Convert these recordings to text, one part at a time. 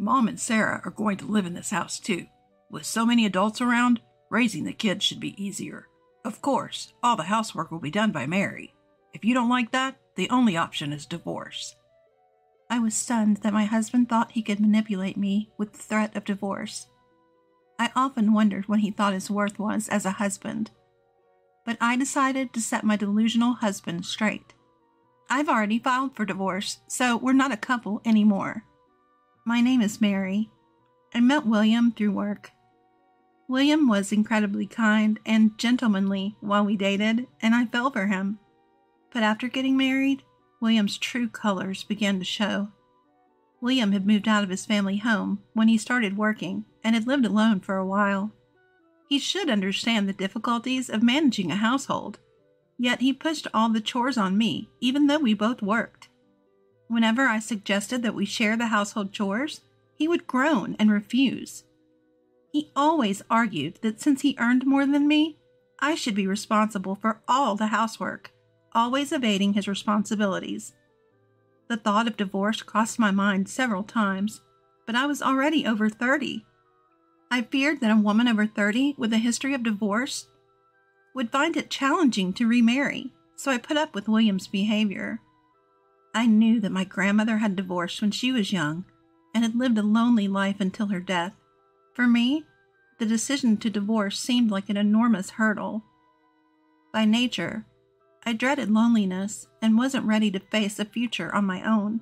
Mom and Sarah are going to live in this house too. With so many adults around, raising the kids should be easier. Of course, all the housework will be done by Mary. If you don't like that, the only option is divorce. I was stunned that my husband thought he could manipulate me with the threat of divorce. I often wondered what he thought his worth was as a husband. But I decided to set my delusional husband straight. I've already filed for divorce, so we're not a couple anymore. My name is Mary. I met William through work. William was incredibly kind and gentlemanly while we dated, and I fell for him. But after getting married, William's true colors began to show. William had moved out of his family home when he started working and had lived alone for a while. He should understand the difficulties of managing a household, yet he pushed all the chores on me, even though we both worked. Whenever I suggested that we share the household chores, he would groan and refuse. He always argued that since he earned more than me, I should be responsible for all the housework, always evading his responsibilities. The thought of divorce crossed my mind several times, but I was already over 30. I feared that a woman over 30 with a history of divorce would find it challenging to remarry, so I put up with William's behavior. I knew that my grandmother had divorced when she was young and had lived a lonely life until her death. For me, the decision to divorce seemed like an enormous hurdle. By nature, I dreaded loneliness and wasn't ready to face a future on my own.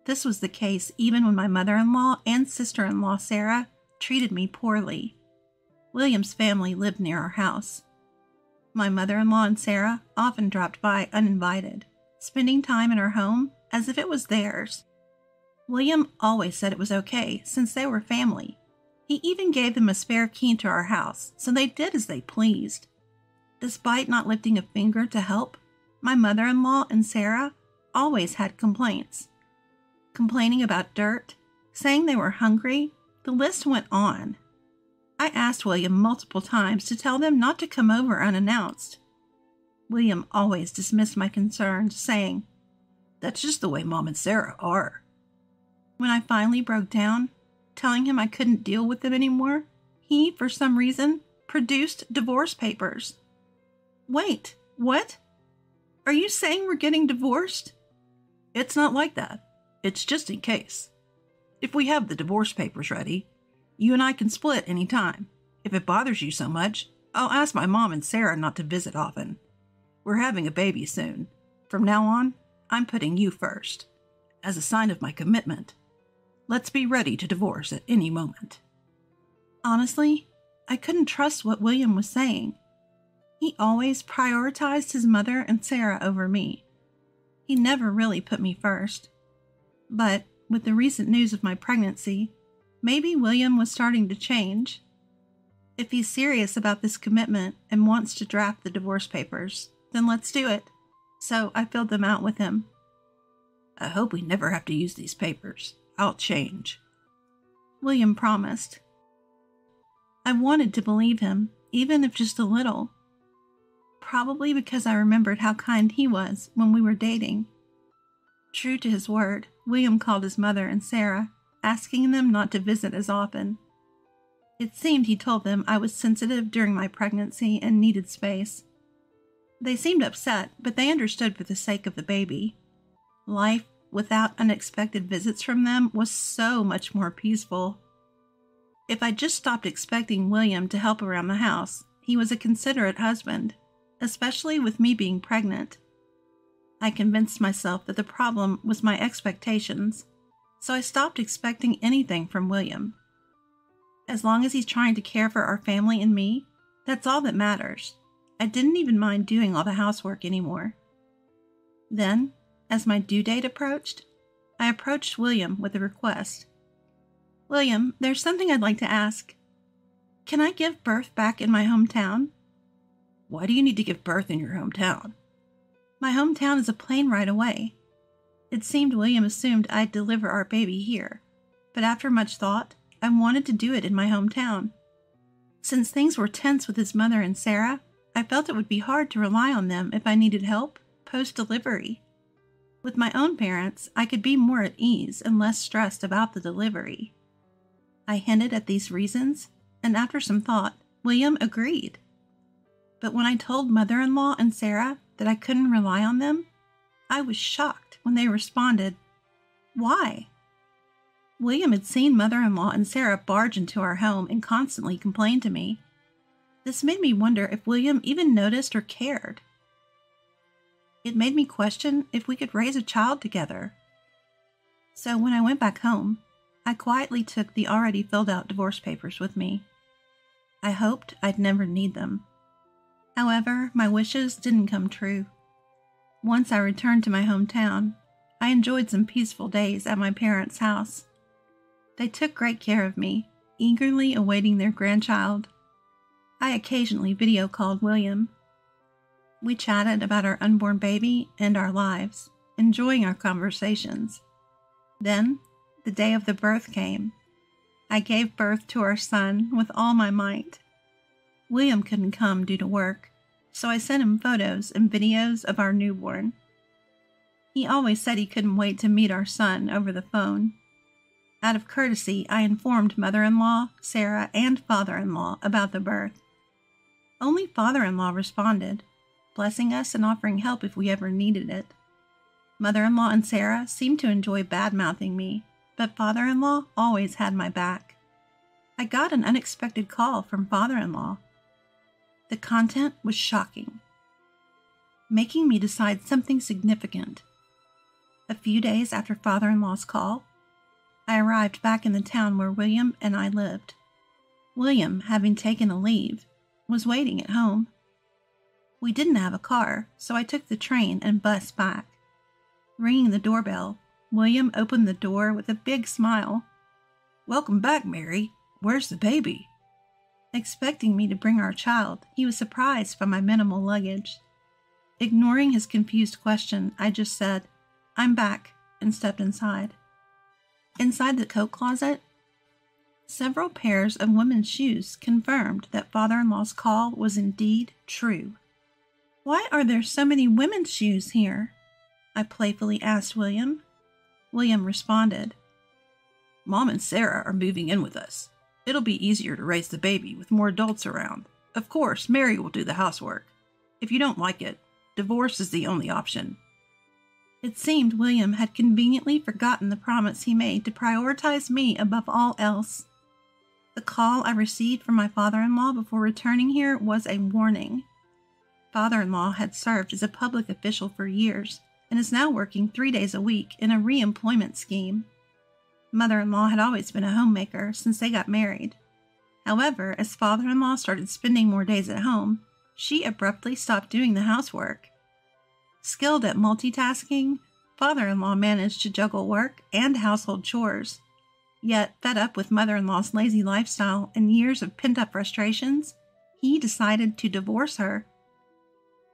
This was the case even when my mother-in-law and sister-in-law Sarah treated me poorly. William's family lived near our house. My mother-in-law and Sarah often dropped by uninvited, spending time in our home as if it was theirs. William always said it was okay since they were family. He even gave them a spare key to our house, so they did as they pleased. Despite not lifting a finger to help, my mother-in-law and Sarah always had complaints. Complaining about dirt, saying they were hungry, the list went on. I asked William multiple times to tell them not to come over unannounced. William always dismissed my concerns, saying, "That's just the way Mom and Sarah are." When I finally broke down, telling him I couldn't deal with them anymore, he, for some reason, produced divorce papers. Wait, what? Are you saying we're getting divorced? It's not like that. It's just in case. If we have the divorce papers ready, you and I can split any time. If it bothers you so much, I'll ask my mom and Sarah not to visit often. We're having a baby soon. From now on, I'm putting you first. As a sign of my commitment, let's be ready to divorce at any moment. Honestly, I couldn't trust what William was saying. He always prioritized his mother and Sarah over me. He never really put me first. But with the recent news of my pregnancy, maybe William was starting to change. If he's serious about this commitment and wants to draft the divorce papers, then let's do it. So I filled them out with him. I hope we never have to use these papers. I'll change. William promised. I wanted to believe him, even if just a little. Probably because I remembered how kind he was when we were dating. True to his word, William called his mother and Sarah, asking them not to visit as often. It seemed he told them I was sensitive during my pregnancy and needed space. They seemed upset, but they understood for the sake of the baby. Life without unexpected visits from them was so much more peaceful. If I just stopped expecting William to help around the house, he was a considerate husband, especially with me being pregnant. I convinced myself that the problem was my expectations, so I stopped expecting anything from William. As long as he's trying to care for our family and me, that's all that matters. I didn't even mind doing all the housework anymore. Then, as my due date approached, I approached William with a request. William, there's something I'd like to ask. Can I give birth back in my hometown? Why do you need to give birth in your hometown? My hometown is a plane ride away. It seemed William assumed I'd deliver our baby here, but after much thought, I wanted to do it in my hometown. Since things were tense with his mother and Sarah, I felt it would be hard to rely on them if I needed help post-delivery. With my own parents, I could be more at ease and less stressed about the delivery. I hinted at these reasons, and after some thought, William agreed. But when I told mother-in-law and Sarah that I couldn't rely on them, I was shocked when they responded, "Why?" William had seen mother-in-law and Sarah barge into our home and constantly complain to me. This made me wonder if William even noticed or cared. It made me question if we could raise a child together. So when I went back home, I quietly took the already filled out divorce papers with me. I hoped I'd never need them. However, my wishes didn't come true. Once I returned to my hometown, I enjoyed some peaceful days at my parents' house. They took great care of me, eagerly awaiting their grandchild. I occasionally video called William. We chatted about our unborn baby and our lives, enjoying our conversations. Then, the day of the birth came. I gave birth to our son with all my might. William couldn't come due to work, so I sent him photos and videos of our newborn. He always said he couldn't wait to meet our son over the phone. Out of courtesy, I informed mother-in-law, Sarah, and father-in-law about the birth. Only father-in-law responded, blessing us and offering help if we ever needed it. Mother-in-law and Sarah seemed to enjoy bad-mouthing me, but father-in-law always had my back. I got an unexpected call from father-in-law. The content was shocking, making me decide something significant. A few days after father-in-law's call, I arrived back in the town where William and I lived. William, having taken a leave, was waiting at home. We didn't have a car, so I took the train and bus back. Ringing the doorbell, William opened the door with a big smile. "Welcome back, Mary. Where's the baby?" Expecting me to bring our child, he was surprised by my minimal luggage. Ignoring his confused question, I just said, "I'm back," and stepped inside. Inside the coat closet, several pairs of women's shoes confirmed that father-in-law's call was indeed true. "Why are there so many women's shoes here?" I playfully asked William. William responded, "Mom and Sarah are moving in with us. It'll be easier to raise the baby with more adults around. Of course, Mary will do the housework. If you don't like it, divorce is the only option." It seemed William had conveniently forgotten the promise he made to prioritize me above all else. The call I received from my father-in-law before returning here was a warning. Father-in-law had served as a public official for years and is now working 3 days a week in a re-employment scheme. Mother-in-law had always been a homemaker since they got married. However, as father-in-law started spending more days at home, she abruptly stopped doing the housework. Skilled at multitasking, father-in-law managed to juggle work and household chores. Yet, fed up with mother-in-law's lazy lifestyle and years of pent-up frustrations, he decided to divorce her.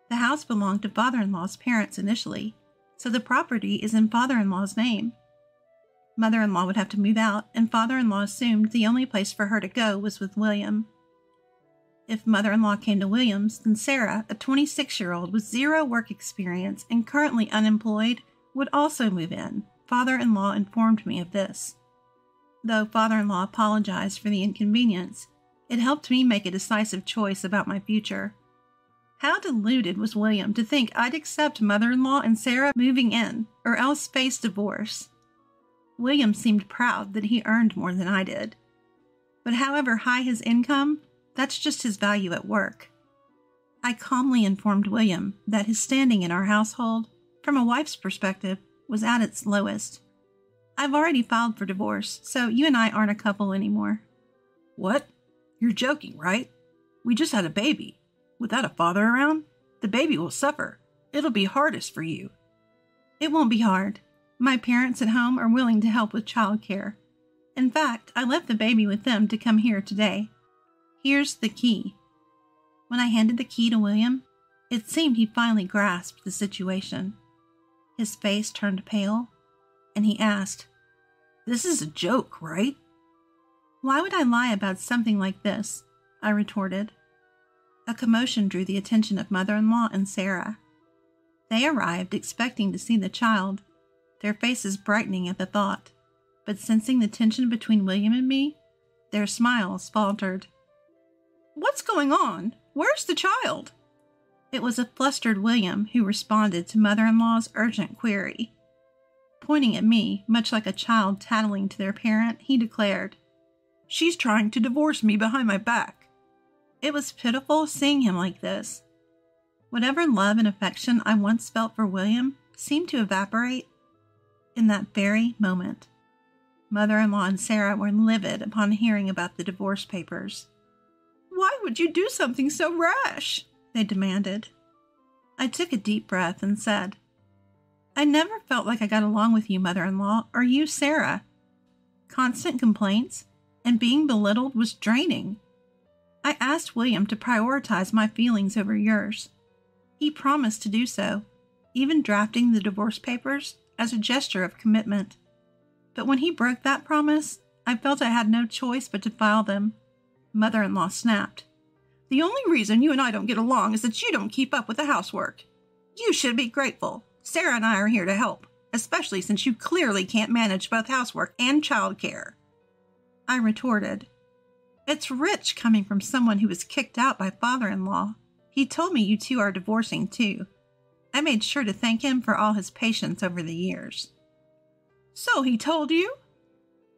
The house belonged to father-in-law's parents initially, so the property is in father-in-law's name. Mother-in-law would have to move out, and father-in-law assumed the only place for her to go was with William. If mother-in-law came to William's, then Sarah, a 26-year-old with zero work experience and currently unemployed, would also move in. Father-in-law informed me of this. Though father-in-law apologized for the inconvenience, it helped me make a decisive choice about my future. How deluded was William to think I'd accept mother-in-law and Sarah moving in, or else face divorce. William seemed proud that he earned more than I did. But however high his income, that's just his value at work. I calmly informed William that his standing in our household, from a wife's perspective, was at its lowest. "I've already filed for divorce, so you and I aren't a couple anymore." "What? You're joking, right? We just had a baby. Without a father around, the baby will suffer. It'll be hardest for you." "It won't be hard. My parents at home are willing to help with childcare. In fact, I left the baby with them to come here today. Here's the key." When I handed the key to William, it seemed he finally grasped the situation. His face turned pale, and he asked, "This is a joke, right?" "Why would I lie about something like this?" I retorted. A commotion drew the attention of mother-in-law and Sarah. They arrived expecting to see the child, their faces brightening at the thought, but sensing the tension between William and me, their smiles faltered. "What's going on? Where's the child?" It was a flustered William who responded to mother-in-law's urgent query. Pointing at me, much like a child tattling to their parent, he declared, "She's trying to divorce me behind my back." It was pitiful seeing him like this. Whatever love and affection I once felt for William seemed to evaporate in that very moment. Mother-in-law and Sarah were livid upon hearing about the divorce papers. "Why would you do something so rash?" they demanded. I took a deep breath and said, "I never felt like I got along with you, mother-in-law, or you, Sarah. Constant complaints and being belittled was draining. I asked William to prioritize my feelings over yours. He promised to do so, even drafting the divorce papers as a gesture of commitment. But when he broke that promise, I felt I had no choice but to file them." Mother-in-law snapped. "The only reason you and I don't get along is that you don't keep up with the housework. You should be grateful. Sarah and I are here to help, especially since you clearly can't manage both housework and childcare." I retorted, "It's rich coming from someone who was kicked out by father-in-law. He told me you two are divorcing too. I made sure to thank him for all his patience over the years." "So he told you?"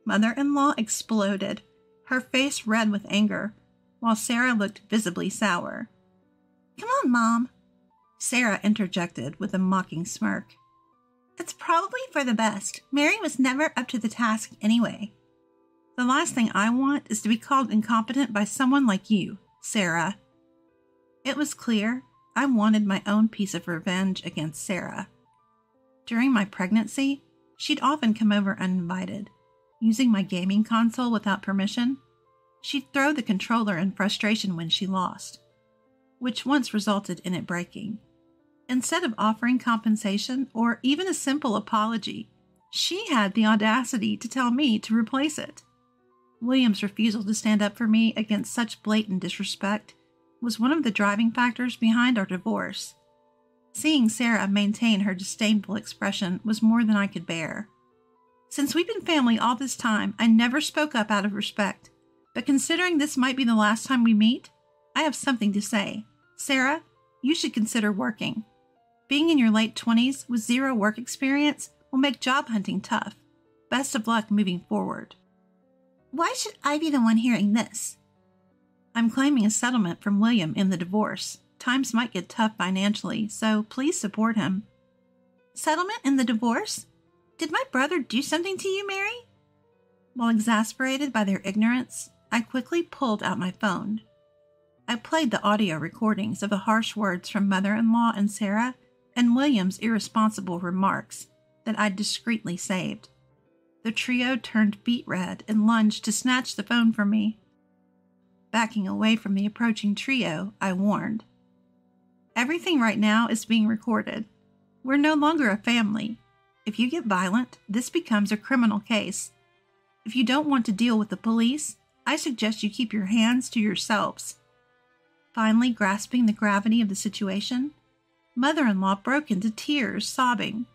Mother-in-law exploded, her face red with anger, while Sarah looked visibly sour. "Come on, Mom," Sarah interjected with a mocking smirk. "It's probably for the best. Mary was never up to the task anyway." "The last thing I want is to be called incompetent by someone like you, Sarah." It was clear I wanted my own piece of revenge against Sarah. During my pregnancy, she'd often come over uninvited. Using my gaming console without permission, she'd throw the controller in frustration when she lost, which once resulted in it breaking. Instead of offering compensation or even a simple apology, she had the audacity to tell me to replace it. William's refusal to stand up for me against such blatant disrespect was one of the driving factors behind our divorce. Seeing Sarah maintain her disdainful expression was more than I could bear. Since we've been family all this time, I never spoke up out of respect, but considering this might be the last time we meet, I have something to say. Sarah, you should consider working. Being in your late 20s with zero work experience will make job hunting tough. Best of luck moving forward." "Why should I be the one hearing this?" "I'm claiming a settlement from William in the divorce. Times might get tough financially, so please support him." "Settlement in the divorce? Did my brother do something to you, Mary?" While exasperated by their ignorance, I quickly pulled out my phone. I played the audio recordings of the harsh words from mother-in-law and Sarah and William's irresponsible remarks that I'd discreetly saved. The trio turned beet red and lunged to snatch the phone from me. Backing away from the approaching trio, I warned, "Everything right now is being recorded. We're no longer a family. If you get violent, this becomes a criminal case. If you don't want to deal with the police, I suggest you keep your hands to yourselves." Finally grasping the gravity of the situation, mother-in-law broke into tears, sobbing,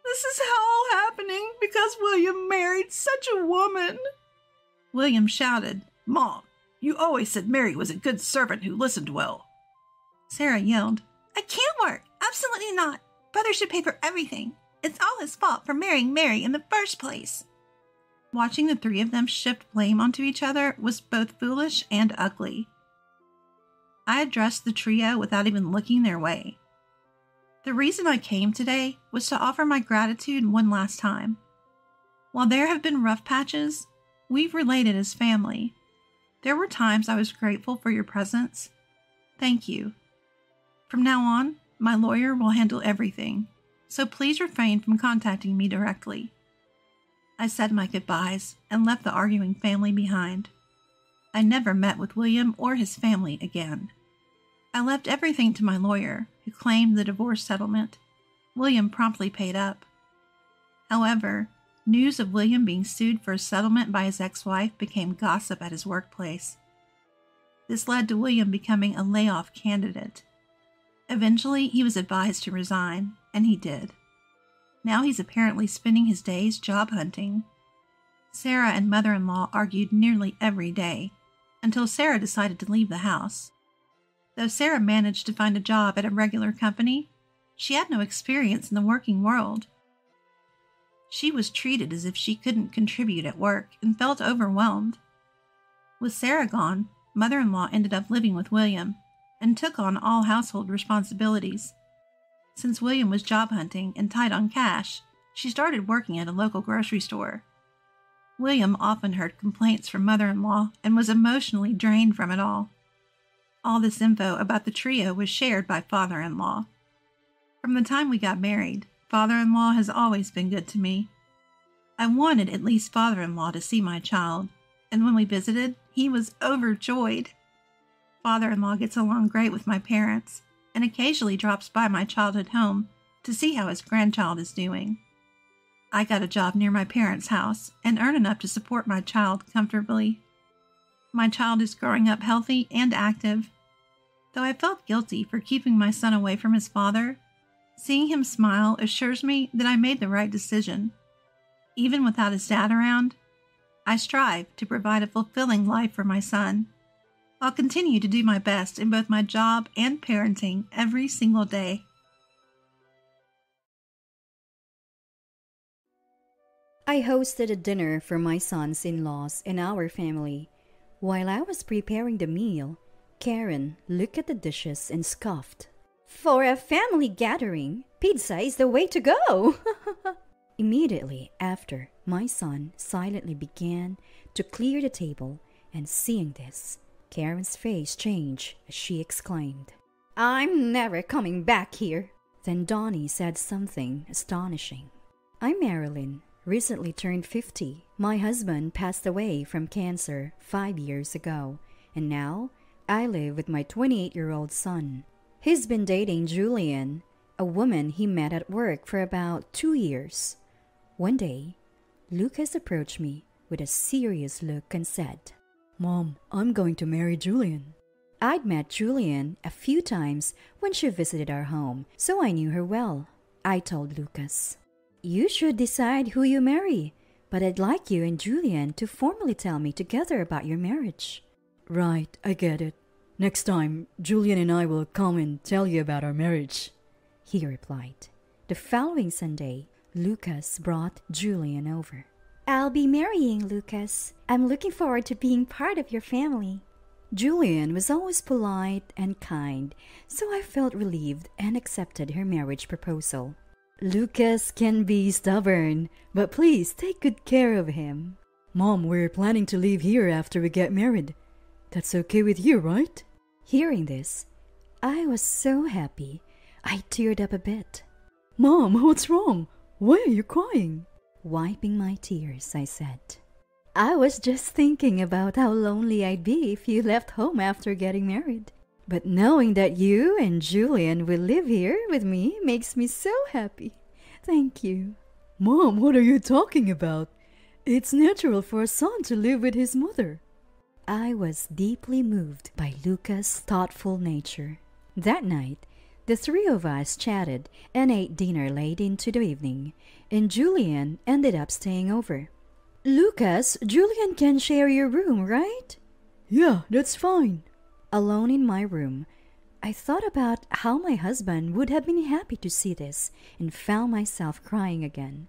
"This is all happening because William married such a woman." William shouted, "Mom, you always said Mary was a good servant who listened well." Sarah yelled, "I can't work. Absolutely not. Brother should pay for everything. It's all his fault for marrying Mary in the first place." Watching the three of them shift blame onto each other was both foolish and ugly. I addressed the trio without even looking their way. The reason I came today was to offer my gratitude one last time. While there have been rough patches, we've related as family. There were times I was grateful for your presence. Thank you. From now on, my lawyer will handle everything, so please refrain from contacting me directly. I said my goodbyes and left the arguing family behind. I never met with William or his family again. I left everything to my lawyer, who claimed the divorce settlement. William promptly paid up. However, news of William being sued for a settlement by his ex-wife became gossip at his workplace. This led to William becoming a layoff candidate. Eventually, he was advised to resign, and he did. Now he's apparently spending his days job hunting. Sarah and mother-in-law argued nearly every day, until Sarah decided to leave the house. Though Sarah managed to find a job at a regular company, she had no experience in the working world. She was treated as if she couldn't contribute at work and felt overwhelmed. With Sarah gone, mother-in-law ended up living with William and took on all household responsibilities. Since William was job hunting and tight on cash, she started working at a local grocery store. William often heard complaints from mother-in-law and was emotionally drained from it all. All this info about the trio was shared by father-in-law. From the time we got married, father-in-law has always been good to me. I wanted at least father-in-law to see my child, and when we visited, he was overjoyed. Father-in-law gets along great with my parents, and occasionally drops by my childhood home to see how his grandchild is doing. I got a job near my parents' house and earn enough to support my child comfortably. My child is growing up healthy and active. Though I felt guilty for keeping my son away from his father, seeing him smile assures me that I made the right decision. Even without his dad around, I strive to provide a fulfilling life for my son. I'll continue to do my best in both my job and parenting every single day. I hosted a dinner for my sons in-laws and our family. While I was preparing the meal, Karen looked at the dishes and scoffed. "For a family gathering, pizza is the way to go!" Immediately after, my son silently began to clear the table, and seeing this, Karen's face changed as she exclaimed, "I'm never coming back here." Then Donnie said something astonishing. "I'm Marilyn, recently turned 50. My husband passed away from cancer 5 years ago, and now I live with my 28-year-old son. He's been dating Julian, a woman he met at work for about 2 years. One day, Lucas approached me with a serious look and said, "Mom, I'm going to marry Julian." I'd met Julian a few times when she visited our home, so I knew her well. I told Lucas, "You should decide who you marry, but I'd like you and Julian to formally tell me together about your marriage." "Right, I get it. Next time, Julian and I will come and tell you about our marriage," he replied. The following Sunday, Lucas brought Julian over. "I'll be marrying Lucas. I'm looking forward to being part of your family." Julian was always polite and kind, so I felt relieved and accepted her marriage proposal. "Lucas can be stubborn, but please take good care of him." "Mom, we're planning to live here after we get married. That's okay with you, right?" Hearing this, I was so happy, I teared up a bit. "Mom, what's wrong? Why are you crying?" Wiping my tears, I said, "I was just thinking about how lonely I'd be if you left home after getting married. But knowing that you and Julian will live here with me makes me so happy. Thank you." "Mom, what are you talking about? It's natural for a son to live with his mother." I was deeply moved by Lucas' thoughtful nature. That night, the three of us chatted and ate dinner late into the evening, and Julian ended up staying over. "Lucas, Julian can share your room, right?" "Yeah, that's fine." Alone in my room, I thought about how my husband would have been happy to see this and found myself crying again.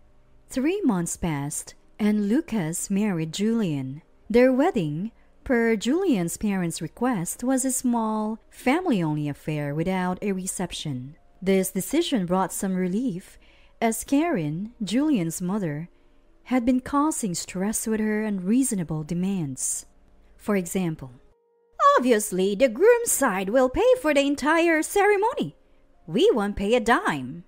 3 months passed, and Lucas married Julian. Their wedding, per Julian's parents' request, was a small, family-only affair without a reception. This decision brought some relief, as Karen, Julian's mother, had been causing stress with her unreasonable demands. For example, "Obviously, the groom's side will pay for the entire ceremony. We won't pay a dime.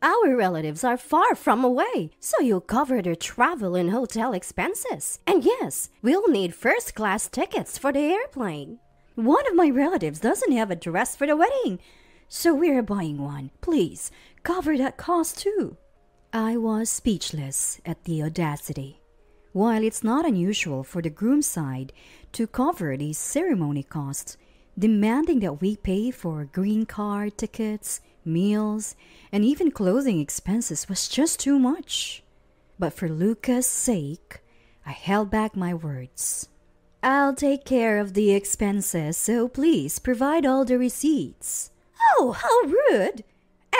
Our relatives are far from away, so you'll cover their travel and hotel expenses. And yes, we'll need first-class tickets for the airplane. One of my relatives doesn't have a dress for the wedding, so we're buying one. Please, cover that cost too." I was speechless at the audacity. While it's not unusual for the groom's side to cover these ceremony costs, demanding that we pay for green card tickets, meals, and even clothing expenses was just too much. But for Lucas' sake, I held back my words. I'll take care of the expenses, so please provide all the receipts. Oh, how rude!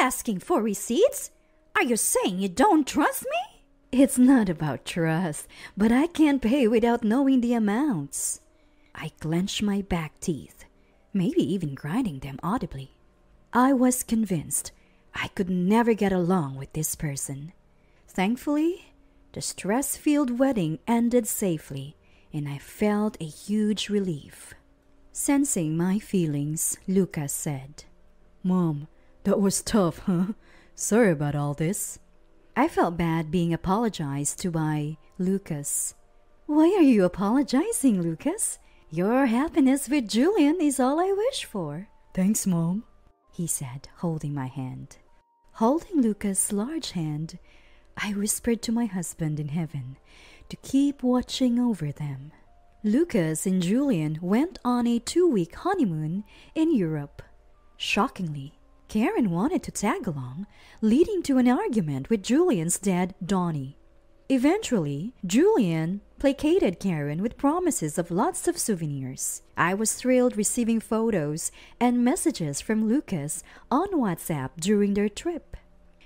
Asking for receipts? Are you saying you don't trust me? It's not about trust, but I can't pay without knowing the amounts. I clenched my back teeth, maybe even grinding them audibly. I was convinced I could never get along with this person. Thankfully, the stress-filled wedding ended safely, and I felt a huge relief. Sensing my feelings, Lucas said, Mom, that was tough, huh? Sorry about all this. I felt bad being apologized to by Lucas. Why are you apologizing, Lucas? Your happiness with Julian is all I wish for. Thanks, Mom, he said, holding my hand. Holding Lucas' large hand, I whispered to my husband in heaven to keep watching over them. Lucas and Julian went on a 2-week honeymoon in Europe. Shockingly, Karen wanted to tag along, leading to an argument with Julian's dad, Donnie. Eventually, Julian placated Karen with promises of lots of souvenirs. I was thrilled receiving photos and messages from Lucas on WhatsApp during their trip.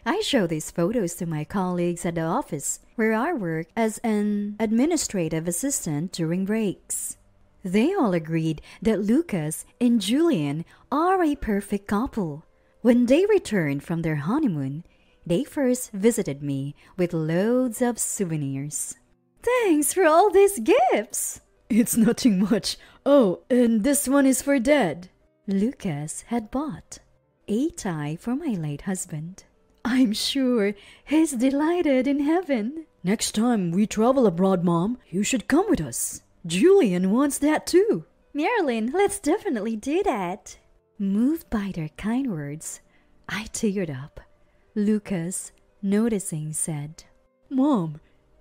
I showed these photos to my colleagues at the office, where I work as an administrative assistant during breaks. They all agreed that Lucas and Julian are a perfect couple. When they returned from their honeymoon, they first visited me with loads of souvenirs. Thanks for all these gifts! It's nothing much. Oh, and this one is for Dad. Lucas had bought a tie for my late husband. I'm sure he's delighted in heaven. Next time we travel abroad, Mom, you should come with us. Julian wants that too. Marilyn, let's definitely do that. Moved by their kind words, I teared up. Lucas, noticing, said, Mom,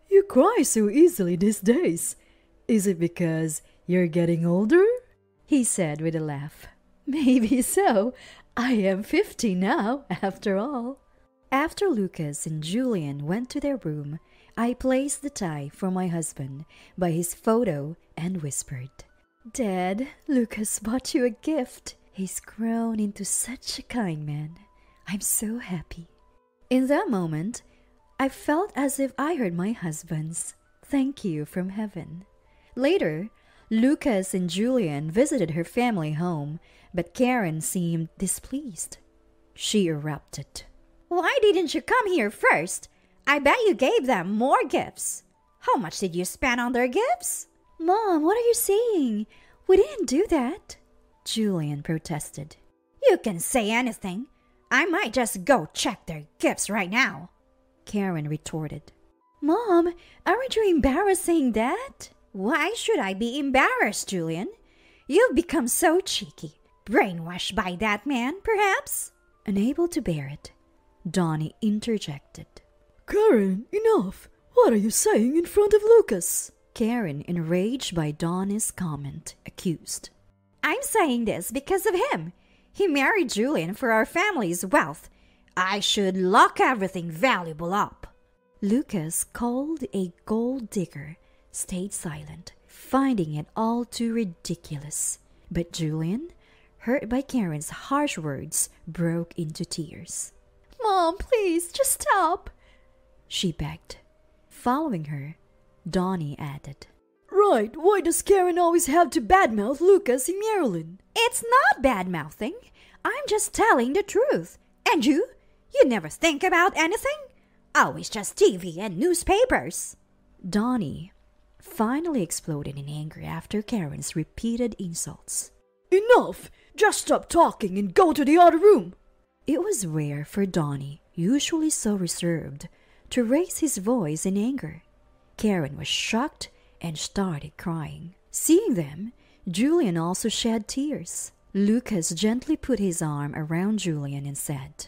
you cry so easily these days. Is it because you're getting older? He said with a laugh. Maybe so. I am 50 now, after all. After Lucas and Julian went to their room, I placed the tie for my husband by his photo and whispered, Dad, Lucas bought you a gift. He's grown into such a kind man. I'm so happy. In that moment, I felt as if I heard my husband's thank you from heaven. Later, Lucas and Julian visited her family home, but Karen seemed displeased. She erupted. Why didn't you come here first? I bet you gave them more gifts. How much did you spend on their gifts? Mom, what are you saying? We didn't do that. Julian protested. You can say anything. I might just go check their gifts right now. Karen retorted. Mom, aren't you embarrassed saying that? Why should I be embarrassed, Julian? You've become so cheeky. Brainwashed by that man, perhaps? Unable to bear it, Donnie interjected. Karen, enough! What are you saying in front of Lucas? Karen, enraged by Donnie's comment, accused. I'm saying this because of him. He married Julian for our family's wealth. I should lock everything valuable up. Lucas, called a gold digger, stayed silent, finding it all too ridiculous. But Julian, hurt by Karen's harsh words, broke into tears. Mom, please, just stop, she begged. Following her, Donnie added, Right, why does Karen always have to badmouth Lucas and Marilyn? It's not badmouthing. I'm just telling the truth. And you never think about anything? Always just TV and newspapers. Donnie finally exploded in anger after Karen's repeated insults. Enough! Just stop talking and go to the other room. It was rare for Donnie, usually so reserved, to raise his voice in anger. Karen was shocked and started crying. Seeing them, Julian also shed tears. Lucas gently put his arm around Julian and said,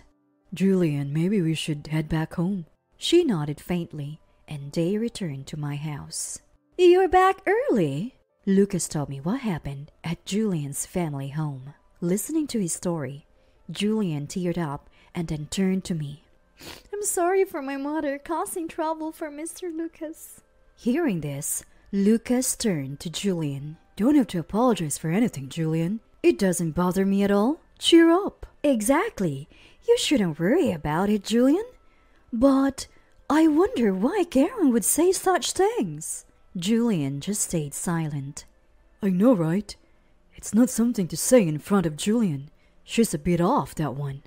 Julian, maybe we should head back home. She nodded faintly, and they returned to my house. You're back early, Lucas told me what happened at Julian's family home. Listening to his story, Julian teared up and then turned to me. I'm sorry for my mother causing trouble for Mr. Lucas. Hearing this, Lucas turned to Julian. Don't have to apologize for anything, Julian. It doesn't bother me at all. Cheer up. Exactly. You shouldn't worry about it, Julian. But I wonder why Karen would say such things. Julian just stayed silent. I know, right? It's not something to say in front of Julian. She's a bit off, that one.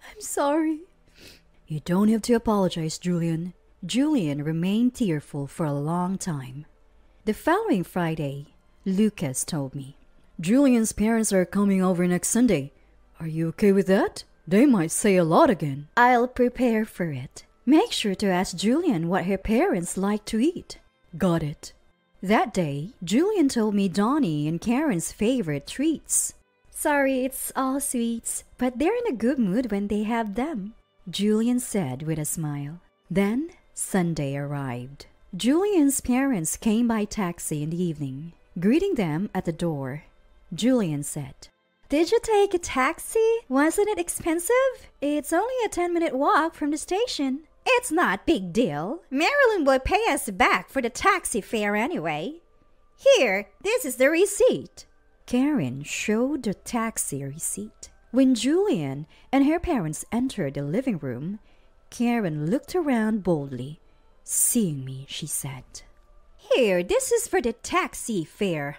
I'm sorry. You don't have to apologize, Julian. Julian remained tearful for a long time. The following Friday, Lucas told me, Julian's parents are coming over next Sunday. Are you okay with that? They might say a lot again. I'll prepare for it. Make sure to ask Julian what her parents like to eat. Got it. That day, Julian told me Donnie and Karen's favorite treats. Sorry, it's all sweets, but they're in a good mood when they have them, Julian said with a smile. Then Sunday arrived. Julian's parents came by taxi in the evening. Greeting them at the door, Julian said, Did you take a taxi? Wasn't it expensive? It's only a 10-minute walk from the station. It's not big deal. Marilyn will pay us back for the taxi fare anyway. Here, this is the receipt. Karen showed the taxi receipt. When Julian and her parents entered the living room, Karen looked around boldly. Seeing me, she said, Here, this is for the taxi fare.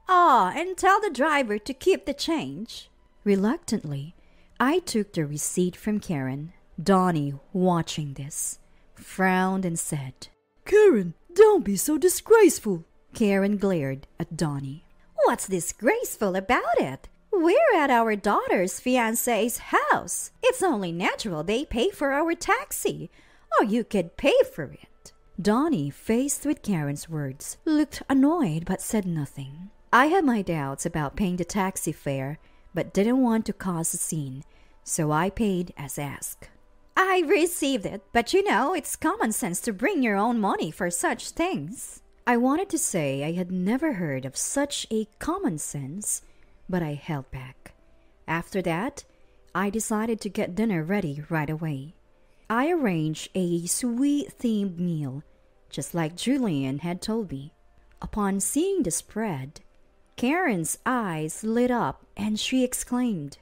And tell the driver to keep the change. Reluctantly, I took the receipt from Karen. Donnie, watching this, frowned and said, Karen, don't be so disgraceful. Karen glared at Donnie. What's disgraceful about it? We're at our daughter's fiancé's house. It's only natural they pay for our taxi, or you could pay for it. Donnie, faced with Karen's words, looked annoyed but said nothing. I had my doubts about paying the taxi fare, but didn't want to cause a scene, so I paid as asked. I received it, but it's common sense to bring your own money for such things. I wanted to say I had never heard of such a common sense, but I held back. After that, I decided to get dinner ready right away. I arranged a sweet-themed meal, just like Julian had told me. Upon seeing the spread, Karen's eyes lit up and she exclaimed,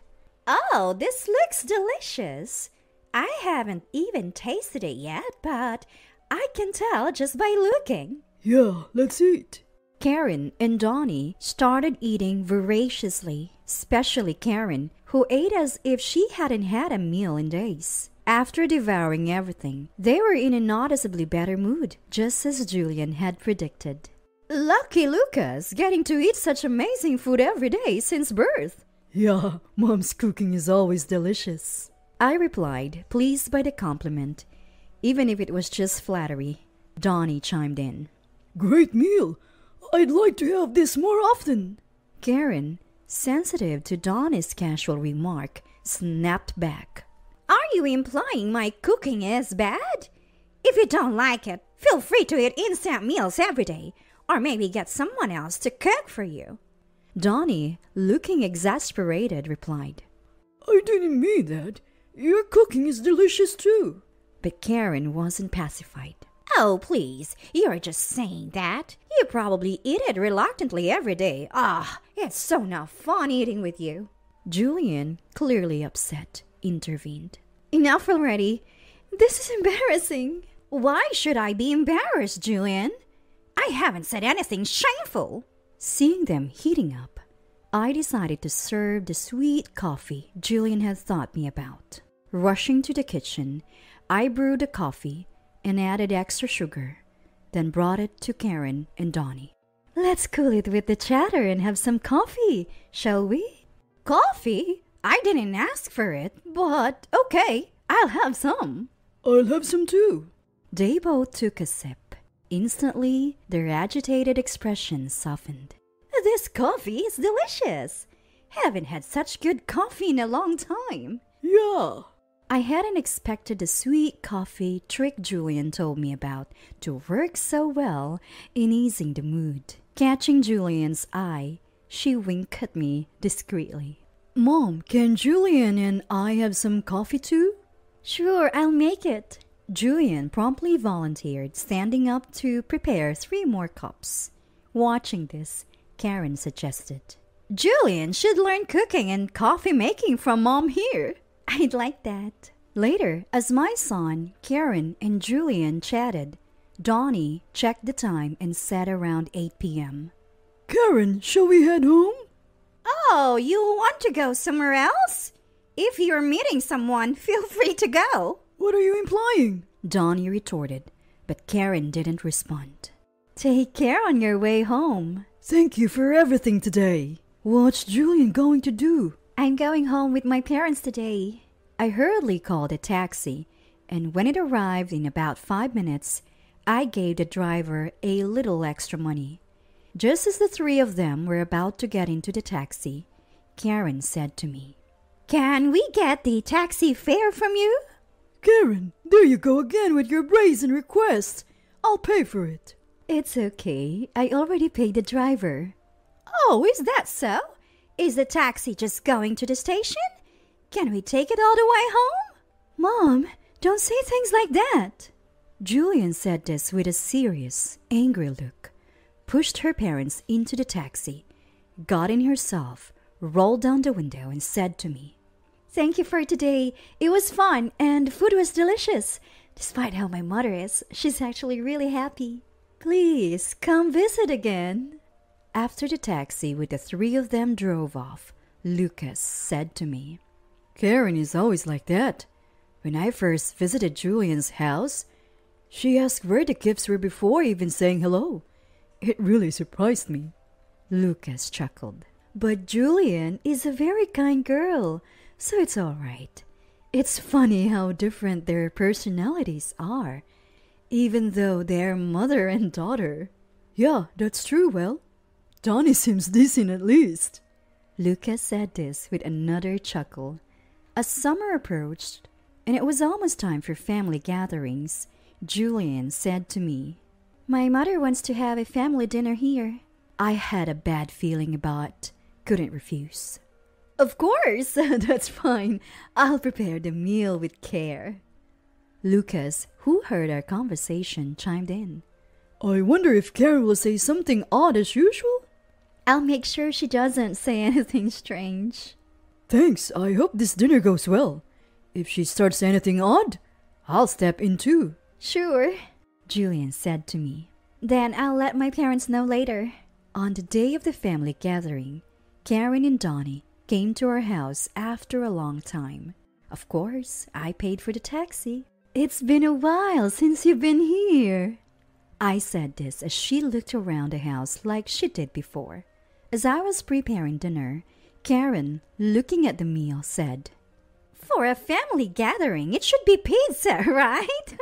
Oh, this looks delicious. I haven't even tasted it yet, but I can tell just by looking. Yeah, let's eat. Karen and Donnie started eating voraciously, especially Karen, who ate as if she hadn't had a meal in days. After devouring everything, they were in a noticeably better mood, just as Julian had predicted. Lucky Lucas, getting to eat such amazing food every day since birth. Yeah, Mom's cooking is always delicious, I replied, pleased by the compliment, even if it was just flattery. Donnie chimed in. Great meal. I'd like to have this more often. Karen, sensitive to Donnie's casual remark, snapped back. Are you implying my cooking is bad? If you don't like it, feel free to eat instant meals every day, or maybe get someone else to cook for you. Donnie, looking exasperated, replied, I didn't mean that. Your cooking is delicious too. But Karen wasn't pacified. Oh, please, you're just saying that. You probably eat it reluctantly every day. It's so not fun eating with you. Julian, clearly upset, intervened. Enough already. This is embarrassing. Why should I be embarrassed, Julian? I haven't said anything shameful. Seeing them heating up, I decided to serve the sweet coffee Julian had taught me about. Rushing to the kitchen, I brewed the coffee and added extra sugar, then brought it to Karen and Donnie. Let's cool it with the chatter and have some coffee, shall we? Coffee? I didn't ask for it, but okay, I'll have some. I'll have some too. They both took a sip. Instantly, their agitated expressions softened. This coffee is delicious. Haven't had such good coffee in a long time. Yeah. I hadn't expected the sweet coffee trick Julian told me about to work so well in easing the mood. Catching Julian's eye, she winked at me discreetly. Mom, can Julian and I have some coffee too? Sure, I'll make it. Julian promptly volunteered, standing up to prepare 3 more cups. Watching this, Karen suggested, Julian should learn cooking and coffee making from Mom here. I'd like that. Later, as my son, Karen, and Julian chatted, Donnie checked the time and said around 8 p.m. Karen, shall we head home? Oh, you want to go somewhere else? If you're meeting someone, feel free to go. What are you implying? Donnie retorted, but Karen didn't respond. Take care on your way home. Thank you for everything today. What's Julian going to do? I'm going home with my parents today. I hurriedly called a taxi, and when it arrived in about 5 minutes, I gave the driver a little extra money. Just as the 3 of them were about to get into the taxi, Karen said to me, Can we get the taxi fare from you? Karen, there you go again with your brazen request. I'll pay for it. It's okay. I already paid the driver. Oh, is that so? Is the taxi just going to the station? Can we take it all the way home? Mom, don't say things like that. Julian said this with a serious, angry look, pushed her parents into the taxi, got in herself, rolled down the window, and said to me, Thank you for today. It was fun and the food was delicious. Despite how my mother is, she's actually really happy. Please, come visit again. After the taxi with the 3 of them drove off, Lucas said to me, Karen is always like that. When I first visited Julian's house, she asked where the gifts were before even saying hello. It really surprised me. Lucas chuckled. But Julian is a very kind girl, so it's all right. It's funny how different their personalities are, even though they're mother and daughter. Yeah, that's true. Well, Donnie seems decent at least. Lucas said this with another chuckle. As summer approached, and it was almost time for family gatherings, Julian said to me, My mother wants to have a family dinner here. I had a bad feeling but couldn't refuse. Of course, that's fine. I'll prepare the meal with care. Lucas, who heard our conversation, chimed in. I wonder if Karen will say something odd as usual? I'll make sure she doesn't say anything strange. Thanks. I hope this dinner goes well. If she starts anything odd, I'll step in too. Sure, Julian said to me. Then I'll let my parents know later. On the day of the family gathering, Karen and Donnie came to our house after a long time. Of course, I paid for the taxi. It's been a while since you've been here. I said this as she looked around the house like she did before. As I was preparing dinner, Karen, looking at the meal, said, For a family gathering, it should be pizza, right?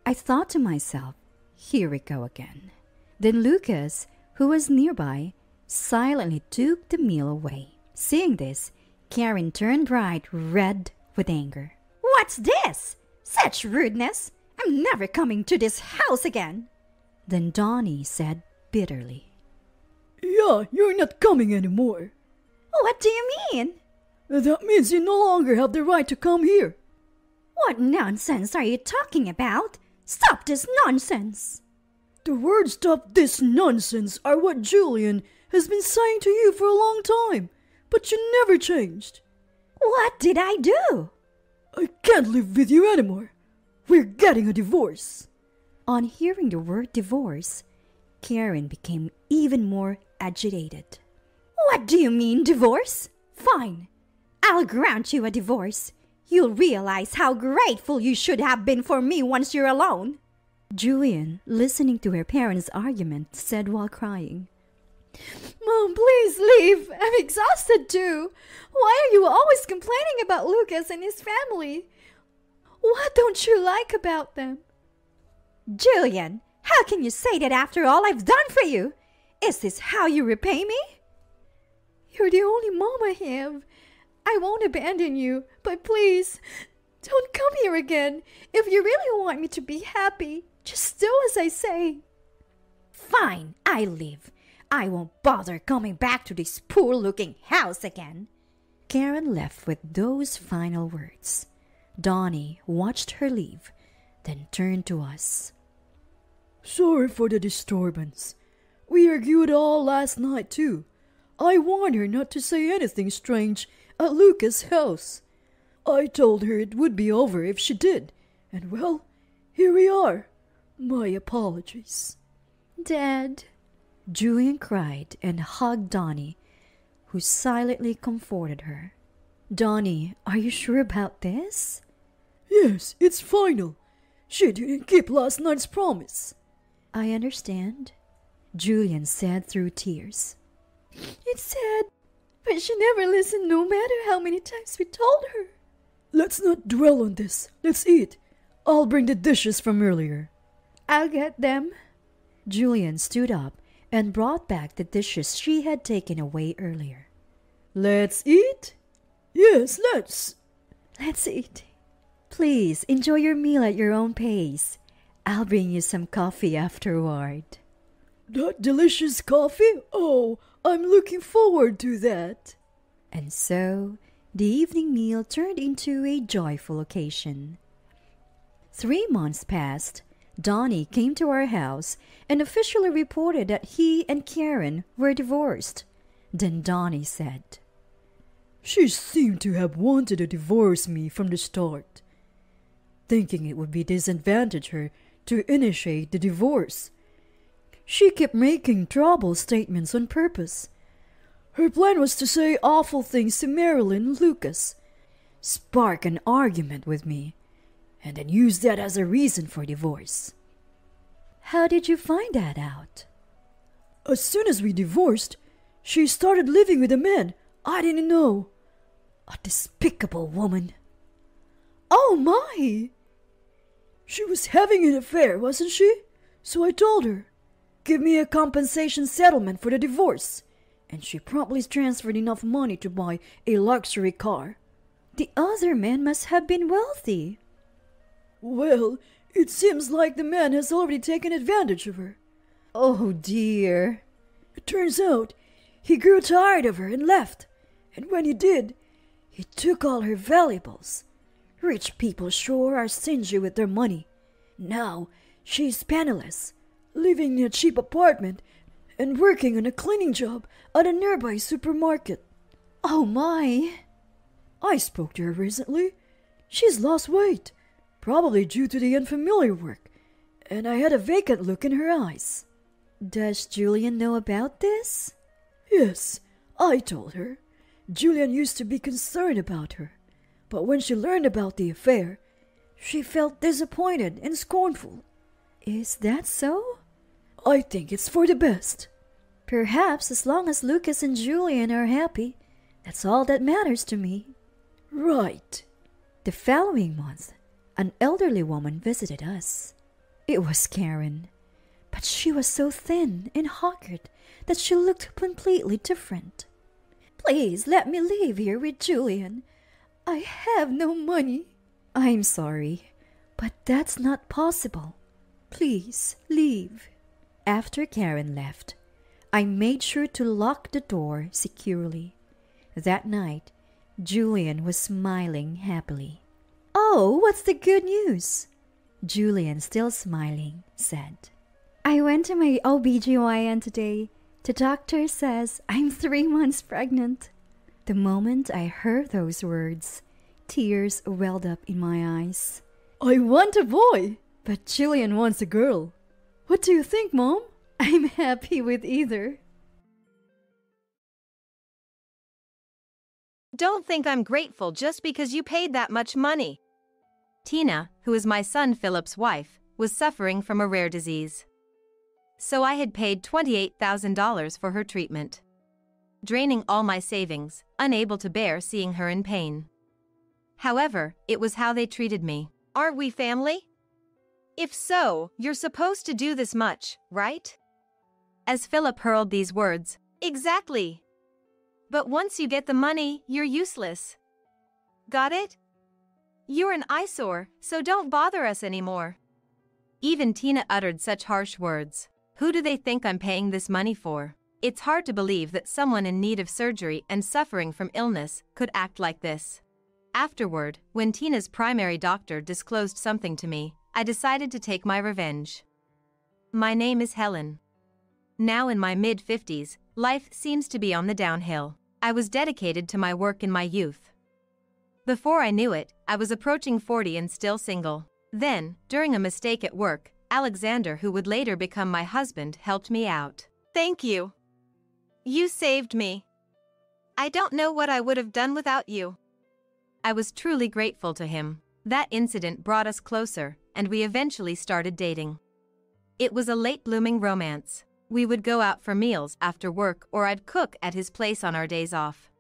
I thought to myself, here we go again. Then Lucas, who was nearby, silently took the meal away. Seeing this, Karen turned bright red with anger. What's this? Such rudeness! I'm never coming to this house again. Then Donnie said bitterly, Yeah, you're not coming anymore. What do you mean? That means you no longer have the right to come here. What nonsense are you talking about? Stop this nonsense. The words "stop this nonsense" are what Julian has been saying to you for a long time, but you never changed. What did I do? I can't live with you anymore. We're getting a divorce. On hearing the word divorce, Karen became even more agitated. What do you mean, divorce? Fine. I'll grant you a divorce. You'll realize how grateful you should have been for me once you're alone. Julian, listening to her parents' argument, said while crying, Mom, please leave. I'm exhausted too. Why are you always complaining about Lucas and his family? What don't you like about them? Julian, how can you say that after all I've done for you? Is this how you repay me? You're the only mom I have. I won't abandon you, but please, don't come here again. If you really want me to be happy, just do as I say. Fine, I leave. I won't bother coming back to this poor-looking house again. Karen left with those final words. Donnie watched her leave, then turned to us. Sorry for the disturbance. We argued all last night, too. I warned her not to say anything strange at Lucas' house. I told her it would be over if she did, and well, here we are. My apologies. Dad, Julian cried and hugged Donnie, who silently comforted her. Donnie, are you sure about this? Yes, it's final. She didn't keep last night's promise. I understand, Julian said through tears. It's sad, but she never listened no matter how many times we told her. Let's not dwell on this. Let's eat. I'll bring the dishes from earlier. I'll get them. Julian stood up and brought back the dishes she had taken away earlier. Let's eat? Yes, let's. Let's eat. Please enjoy your meal at your own pace. I'll bring you some coffee afterward. That delicious coffee? Oh, I'm looking forward to that. And so, the evening meal turned into a joyful occasion. 3 months passed. Donnie came to our house and officially reported that he and Karen were divorced. Then Donnie said, She seemed to have wanted to divorce me from the start, thinking it would be disadvantage her to initiate the divorce. She kept making trouble statements on purpose. Her plan was to say awful things to Marilyn and Lucas, spark an argument with me, and then use that as a reason for divorce. How did you find that out? As soon as we divorced, she started living with a man I didn't know. A despicable woman. Oh my! She was having an affair, wasn't she? So I told her, give me a compensation settlement for the divorce. And she promptly transferred enough money to buy a luxury car. The other man must have been wealthy. Well, it seems like the man has already taken advantage of her. Oh dear. It turns out he grew tired of her and left. And when he did, he took all her valuables. Rich people sure are stingy with their money. Now she's penniless, living in a cheap apartment and working on a cleaning job at a nearby supermarket. Oh my! I spoke to her recently. She's lost weight, probably due to the unfamiliar work, and I had a vacant look in her eyes. Does Julian know about this? Yes, I told her. Julian used to be concerned about her, but when she learned about the affair, she felt disappointed and scornful. Is that so? I think it's for the best. Perhaps as long as Lucas and Julian are happy, that's all that matters to me. Right. The following month, an elderly woman visited us. It was Karen, but she was so thin and haggard that she looked completely different. Please let me live here with Julian. I have no money. I'm sorry, but that's not possible. Please leave. After Karen left, I made sure to lock the door securely. That night, Julian was smiling happily. Oh, what's the good news? Julian, still smiling, said, I went to my OBGYN today. The doctor says I'm 3 months pregnant. The moment I heard those words, tears welled up in my eyes. I want a boy, but Julian wants a girl. What do you think, Mom? I'm happy with either. Don't think I'm grateful just because you paid that much money. Tina, who is my son Philip's wife, was suffering from a rare disease. So I had paid $28,000 for her treatment, draining all my savings, unable to bear seeing her in pain. However, it was how they treated me. Aren't we family? If so, you're supposed to do this much, right? As Philip hurled these words, exactly. But once you get the money, you're useless. Got it? You're an eyesore, so don't bother us anymore. Even Tina uttered such harsh words. Who do they think I'm paying this money for? It's hard to believe that someone in need of surgery and suffering from illness could act like this. Afterward, when Tina's primary doctor disclosed something to me, I decided to take my revenge. My name is Helen. Now in my mid-50s, life seems to be on the downhill. I was dedicated to my work in my youth. Before I knew it, I was approaching 40 and still single. Then, during a mistake at work, Alexander, who would later become my husband, helped me out. Thank you. You saved me. I don't know what I would have done without you. I was truly grateful to him. That incident brought us closer, and we eventually started dating. It was a late-blooming romance. We would go out for meals after work, or I'd cook at his place on our days off.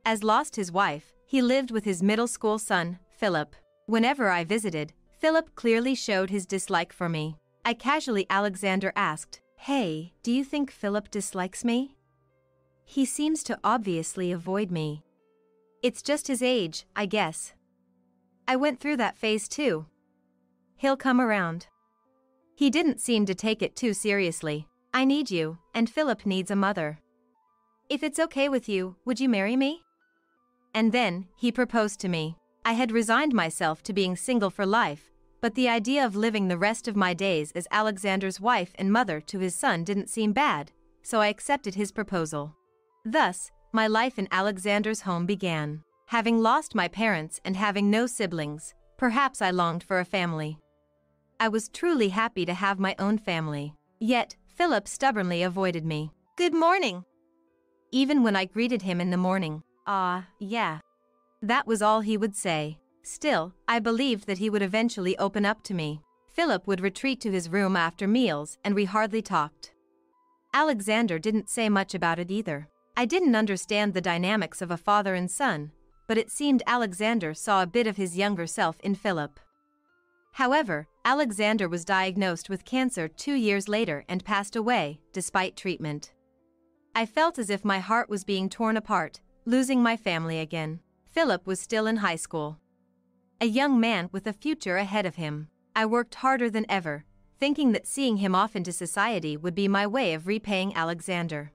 As lost his wife, he lived with his middle school son, Philip. Whenever I visited, Philip clearly showed his dislike for me. Alexander asked, "Hey, do you think Philip dislikes me? He seems to obviously avoid me." "It's just his age, I guess. I went through that phase too. He'll come around." He didn't seem to take it too seriously. "I need you, and Philip needs a mother. If it's okay with you, would you marry me?" And then, he proposed to me. I had resigned myself to being single for life, but the idea of living the rest of my days as Alexander's wife and mother to his son didn't seem bad, so I accepted his proposal. Thus, my life in Alexander's home began. Having lost my parents and having no siblings, perhaps I longed for a family. I was truly happy to have my own family. Yet, Philip stubbornly avoided me. "Good morning." Even when I greeted him in the morning, yeah. That was all he would say. Still, I believed that he would eventually open up to me. Philip would retreat to his room after meals and we hardly talked. Alexander didn't say much about it either. I didn't understand the dynamics of a father and son, but it seemed Alexander saw a bit of his younger self in Philip. However, Alexander was diagnosed with cancer 2 years later and passed away, despite treatment. I felt as if my heart was being torn apart, losing my family again. Philip was still in high school. A young man with a future ahead of him. I worked harder than ever, thinking that seeing him off into society would be my way of repaying Alexander.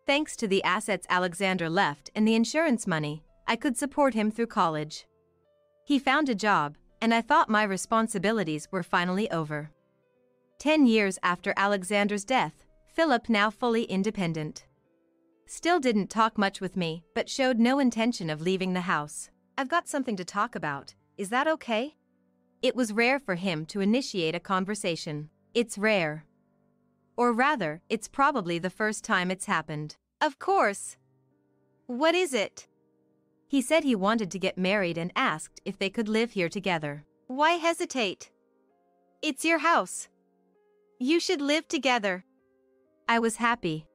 Thanks to the assets Alexander left and the insurance money, I could support him through college. He found a job, and I thought my responsibilities were finally over. 10 years after Alexander's death, Philip now fully independent. Still didn't talk much with me, but showed no intention of leaving the house. "I've got something to talk about. Is that okay?" It was rare for him to initiate a conversation. It's rare. Or rather, it's probably the first time it's happened. "Of course. What is it?" He said he wanted to get married and asked if they could live here together. "Why hesitate? It's your house. You should live together." I was happy.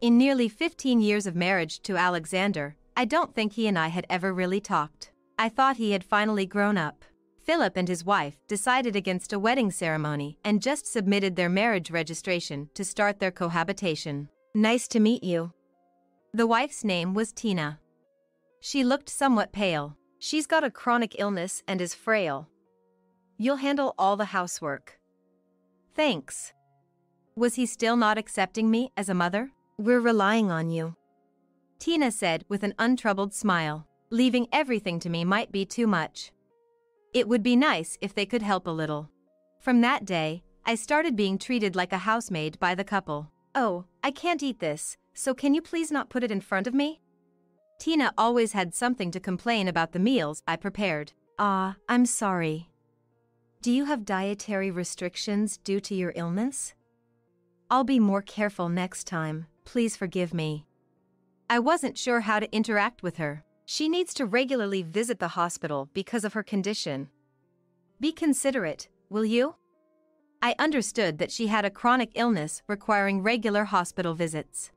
In nearly 15 years of marriage to Alexander, I don't think he and I had ever really talked. I thought he had finally grown up. Philip and his wife decided against a wedding ceremony and just submitted their marriage registration to start their cohabitation. "Nice to meet you." The wife's name was Tina. She looked somewhat pale. "She's got a chronic illness and is frail. You'll handle all the housework." "Thanks." Was he still not accepting me as a mother? "We're relying on you," Tina said with an untroubled smile. Leaving everything to me might be too much. It would be nice if they could help a little. From that day, I started being treated like a housemaid by the couple. "Oh, I can't eat this, so can you please not put it in front of me?" Tina always had something to complain about the meals I prepared. I'm sorry. Do you have dietary restrictions due to your illness? I'll be more careful next time, please forgive me." I wasn't sure how to interact with her. She needs to regularly visit the hospital because of her condition. Be considerate, will you? I understood that she had a chronic illness requiring regular hospital visits.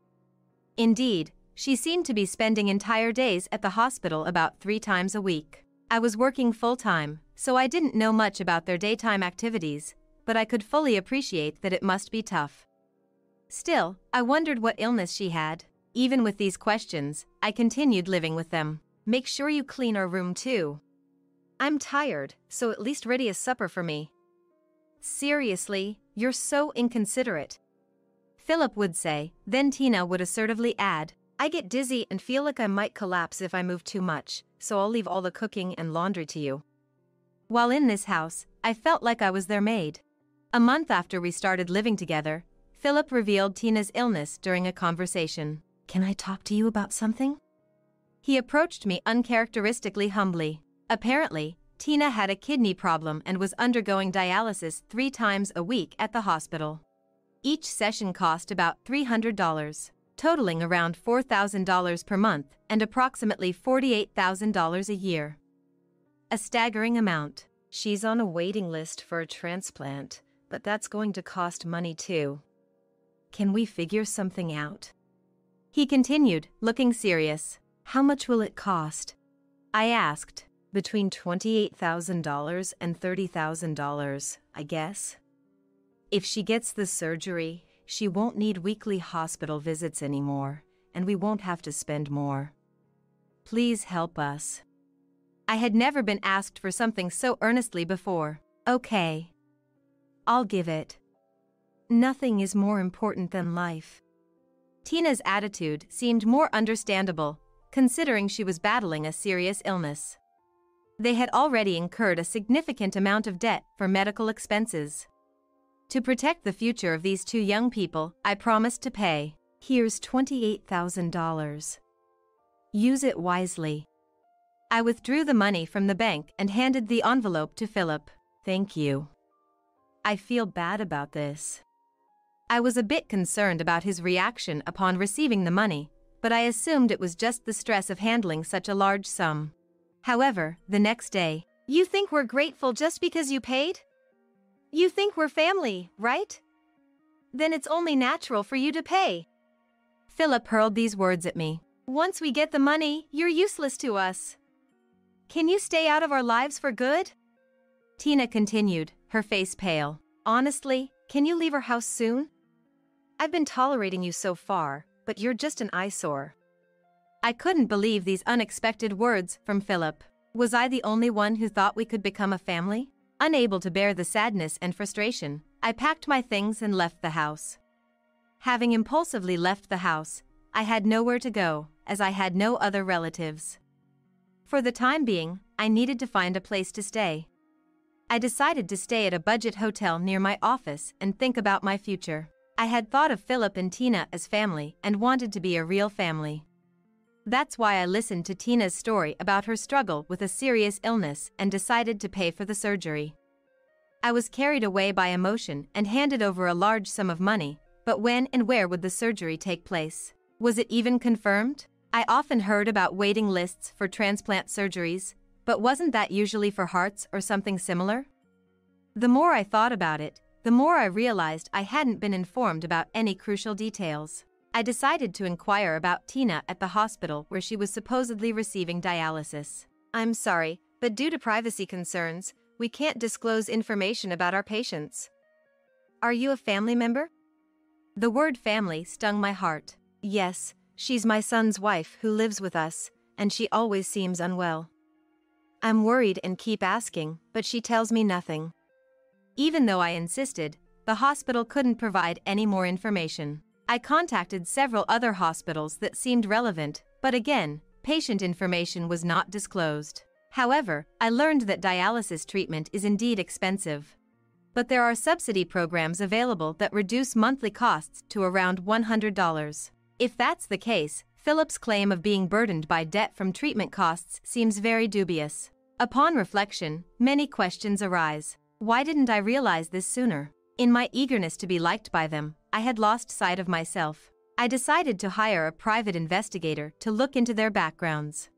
Indeed, she seemed to be spending entire days at the hospital about 3 times a week. I was working full-time, so I didn't know much about their daytime activities, but I could fully appreciate that it must be tough. Still, I wondered what illness she had. Even with these questions, I continued living with them. "Make sure you clean our room too. I'm tired, so at least ready a supper for me." Seriously, you're so inconsiderate. Philip would say, then Tina would assertively add, I get dizzy and feel like I might collapse if I move too much, so I'll leave all the cooking and laundry to you. While in this house, I felt like I was their maid. A month after we started living together, Philip revealed Tina's illness during a conversation. Can I talk to you about something? He approached me uncharacteristically humbly. Apparently, Tina had a kidney problem and was undergoing dialysis 3 times a week at the hospital. Each session cost about $300, totaling around $4,000 per month and approximately $48,000 a year. A staggering amount. She's on a waiting list for a transplant, but that's going to cost money too. Can we figure something out? He continued, looking serious. How much will it cost? I asked. Between $28,000 and $30,000, I guess. If she gets the surgery, she won't need weekly hospital visits anymore, and we won't have to spend more. Please help us. I had never been asked for something so earnestly before. Okay. I'll give it. Nothing is more important than life. Tina's attitude seemed more understandable, considering she was battling a serious illness. They had already incurred a significant amount of debt for medical expenses. To protect the future of these 2 young people, I promised to pay. Here's $28,000. Use it wisely. I withdrew the money from the bank and handed the envelope to Philip. Thank you. I feel bad about this. I was a bit concerned about his reaction upon receiving the money, but I assumed it was just the stress of handling such a large sum. However, the next day, You think we're grateful just because you paid? You think we're family, right? Then it's only natural for you to pay. Philip hurled these words at me. Once we get the money, you're useless to us. Can you stay out of our lives for good? Tina continued, her face pale. Honestly, can you leave our house soon? I've been tolerating you so far, but you're just an eyesore. I couldn't believe these unexpected words from Philip. Was I the only one who thought we could become a family? Unable to bear the sadness and frustration, I packed my things and left the house. Having impulsively left the house, I had nowhere to go, as I had no other relatives. For the time being, I needed to find a place to stay. I decided to stay at a budget hotel near my office and think about my future. I had thought of Philip and Tina as family and wanted to be a real family. That's why I listened to Tina's story about her struggle with a serious illness and decided to pay for the surgery. I was carried away by emotion and handed over a large sum of money, but when and where would the surgery take place? Was it even confirmed? I often heard about waiting lists for transplant surgeries, but wasn't that usually for hearts or something similar? The more I thought about it, the more I realized I hadn't been informed about any crucial details. I decided to inquire about Tina at the hospital where she was supposedly receiving dialysis. I'm sorry, but due to privacy concerns, we can't disclose information about our patients. Are you a family member? The word family stung my heart. Yes, she's my son's wife who lives with us, and she always seems unwell. I'm worried and keep asking, but she tells me nothing. Even though I insisted, the hospital couldn't provide any more information. I contacted several other hospitals that seemed relevant, but again, patient information was not disclosed. However, I learned that dialysis treatment is indeed expensive. But there are subsidy programs available that reduce monthly costs to around $100. If that's the case, Philip's claim of being burdened by debt from treatment costs seems very dubious. Upon reflection, many questions arise. Why didn't I realize this sooner? In my eagerness to be liked by them, I had lost sight of myself. I decided to hire a private investigator to look into their backgrounds.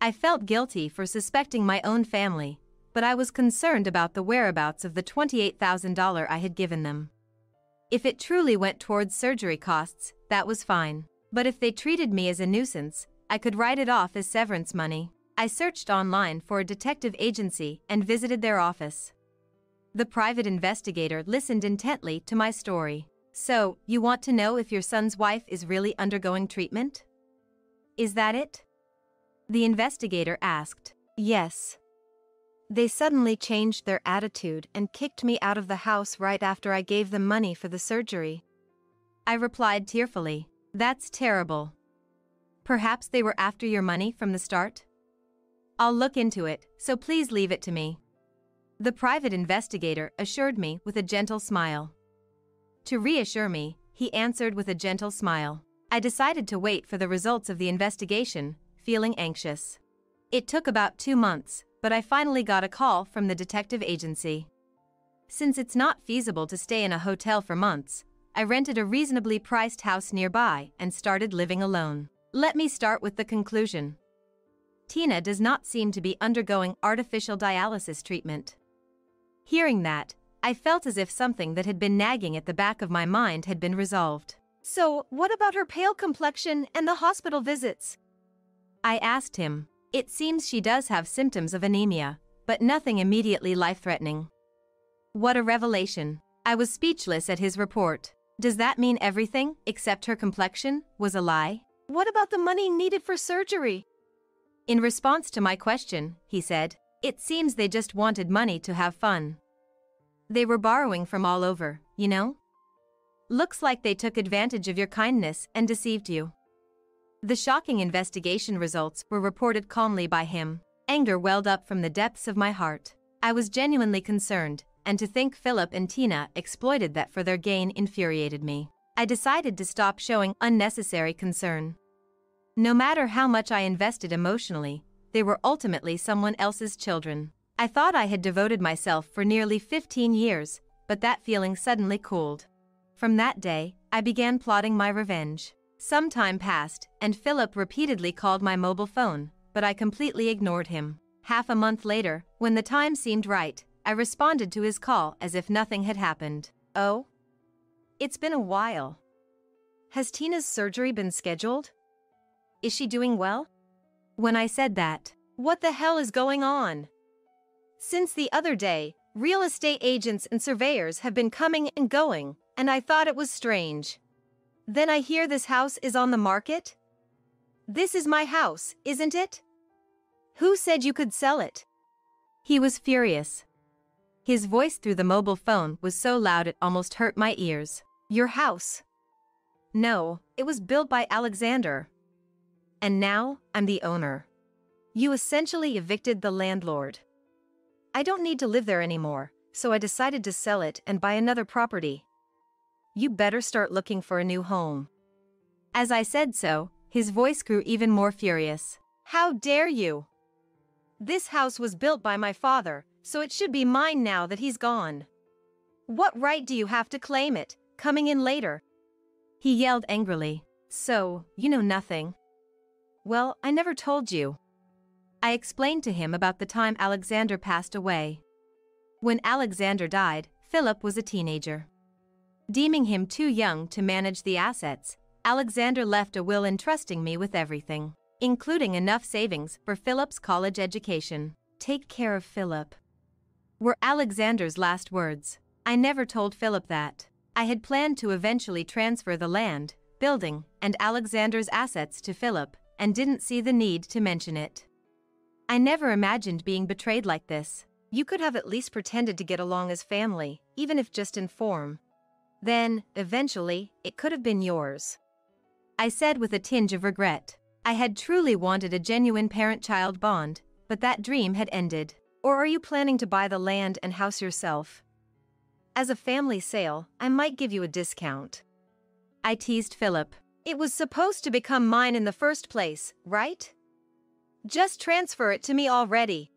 I felt guilty for suspecting my own family, but I was concerned about the whereabouts of the $28,000 I had given them. If it truly went towards surgery costs, that was fine. But if they treated me as a nuisance, I could write it off as severance money. I searched online for a detective agency and visited their office. The private investigator listened intently to my story. So, you want to know if your son's wife is really undergoing treatment? Is that it? The investigator asked. Yes. They suddenly changed their attitude and kicked me out of the house right after I gave them money for the surgery. I replied tearfully, "That's terrible. Perhaps they were after your money from the start? I'll look into it, so please leave it to me." The private investigator assured me with a gentle smile. To reassure me, he answered with a gentle smile. I decided to wait for the results of the investigation, feeling anxious. It took about 2 months, but I finally got a call from the detective agency. Since it's not feasible to stay in a hotel for months, I rented a reasonably priced house nearby and started living alone. Let me start with the conclusion. Tina does not seem to be undergoing artificial dialysis treatment. Hearing that, I felt as if something that had been nagging at the back of my mind had been resolved. So, what about her pale complexion and the hospital visits? I asked him. It seems she does have symptoms of anemia, but nothing immediately life-threatening. What a revelation. I was speechless at his report. Does that mean everything, except her complexion, was a lie? What about the money needed for surgery? In response to my question, he said, "It seems they just wanted money to have fun. They were borrowing from all over, you know? Looks like they took advantage of your kindness and deceived you." The shocking investigation results were reported calmly by him. Anger welled up from the depths of my heart. I was genuinely concerned, and to think Philip and Tina exploited that for their gain infuriated me. I decided to stop showing unnecessary concern. No matter how much I invested emotionally, they were ultimately someone else's children. I thought I had devoted myself for nearly 15 years, but that feeling suddenly cooled. From that day, I began plotting my revenge. Some time passed, and Philip repeatedly called my mobile phone, but I completely ignored him. Half a month later, when the time seemed right, I responded to his call as if nothing had happened. "Oh? It's been a while. Has Tina's surgery been scheduled? Is she doing well?" When I said that, "What the hell is going on? Since the other day, real estate agents and surveyors have been coming and going, and I thought it was strange. Then I hear this house is on the market? This is my house, isn't it? Who said you could sell it?" he was furious. His voice through the mobile phone was so loud it almost hurt my ears. "Your house? No, it was built by Alexander. And now, I'm the owner. You essentially evicted the landlord. I don't need to live there anymore, so I decided to sell it and buy another property. You better start looking for a new home." As I said so, his voice grew even more furious. "How dare you? This house was built by my father, so it should be mine now that he's gone. What right do you have to claim it, coming in later?" He yelled angrily. "So, you know nothing?" "Well, I never told you." I explained to him about the time Alexander passed away. When Alexander died, Philip was a teenager. Deeming him too young to manage the assets, Alexander left a will entrusting me with everything, including enough savings for Philip's college education. "Take care of Philip," were Alexander's last words. I never told Philip that. I had planned to eventually transfer the land, building, and Alexander's assets to Philip, and didn't see the need to mention it. I never imagined being betrayed like this. You could have at least pretended to get along as family, even if just in form. Then, eventually, it could have been yours," I said with a tinge of regret. I had truly wanted a genuine parent-child bond, but that dream had ended. "Or are you planning to buy the land and house yourself? As a family sale, I might give you a discount." I teased Philip. "It was supposed to become mine in the first place, right? Just transfer it to me already,"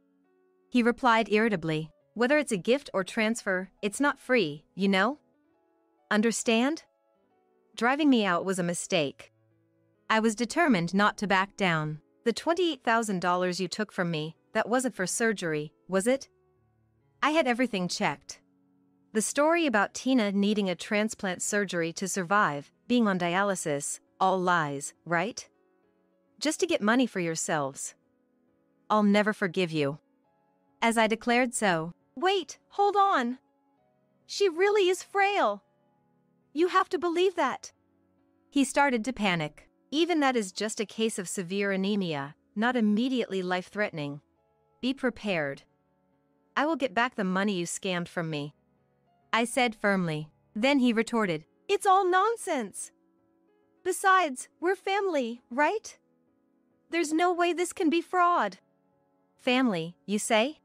he replied irritably. "Whether it's a gift or transfer, it's not free, you know? Understand? Driving me out was a mistake." I was determined not to back down. "The $28,000 you took from me, that wasn't for surgery, was it?" I had everything checked. The story about Tina needing a transplant surgery to survive, being on dialysis, all lies, right? Just to get money for yourselves. I'll never forgive you." As I declared so, "Wait, hold on. She really is frail. You have to believe that." He started to panic. "Even that is just a case of severe anemia, not immediately life-threatening. Be prepared." I will get back the money you scammed from me," I said firmly. Then he retorted, "It's all nonsense. Besides, we're family, right? There's no way this can be fraud." "Family, you say?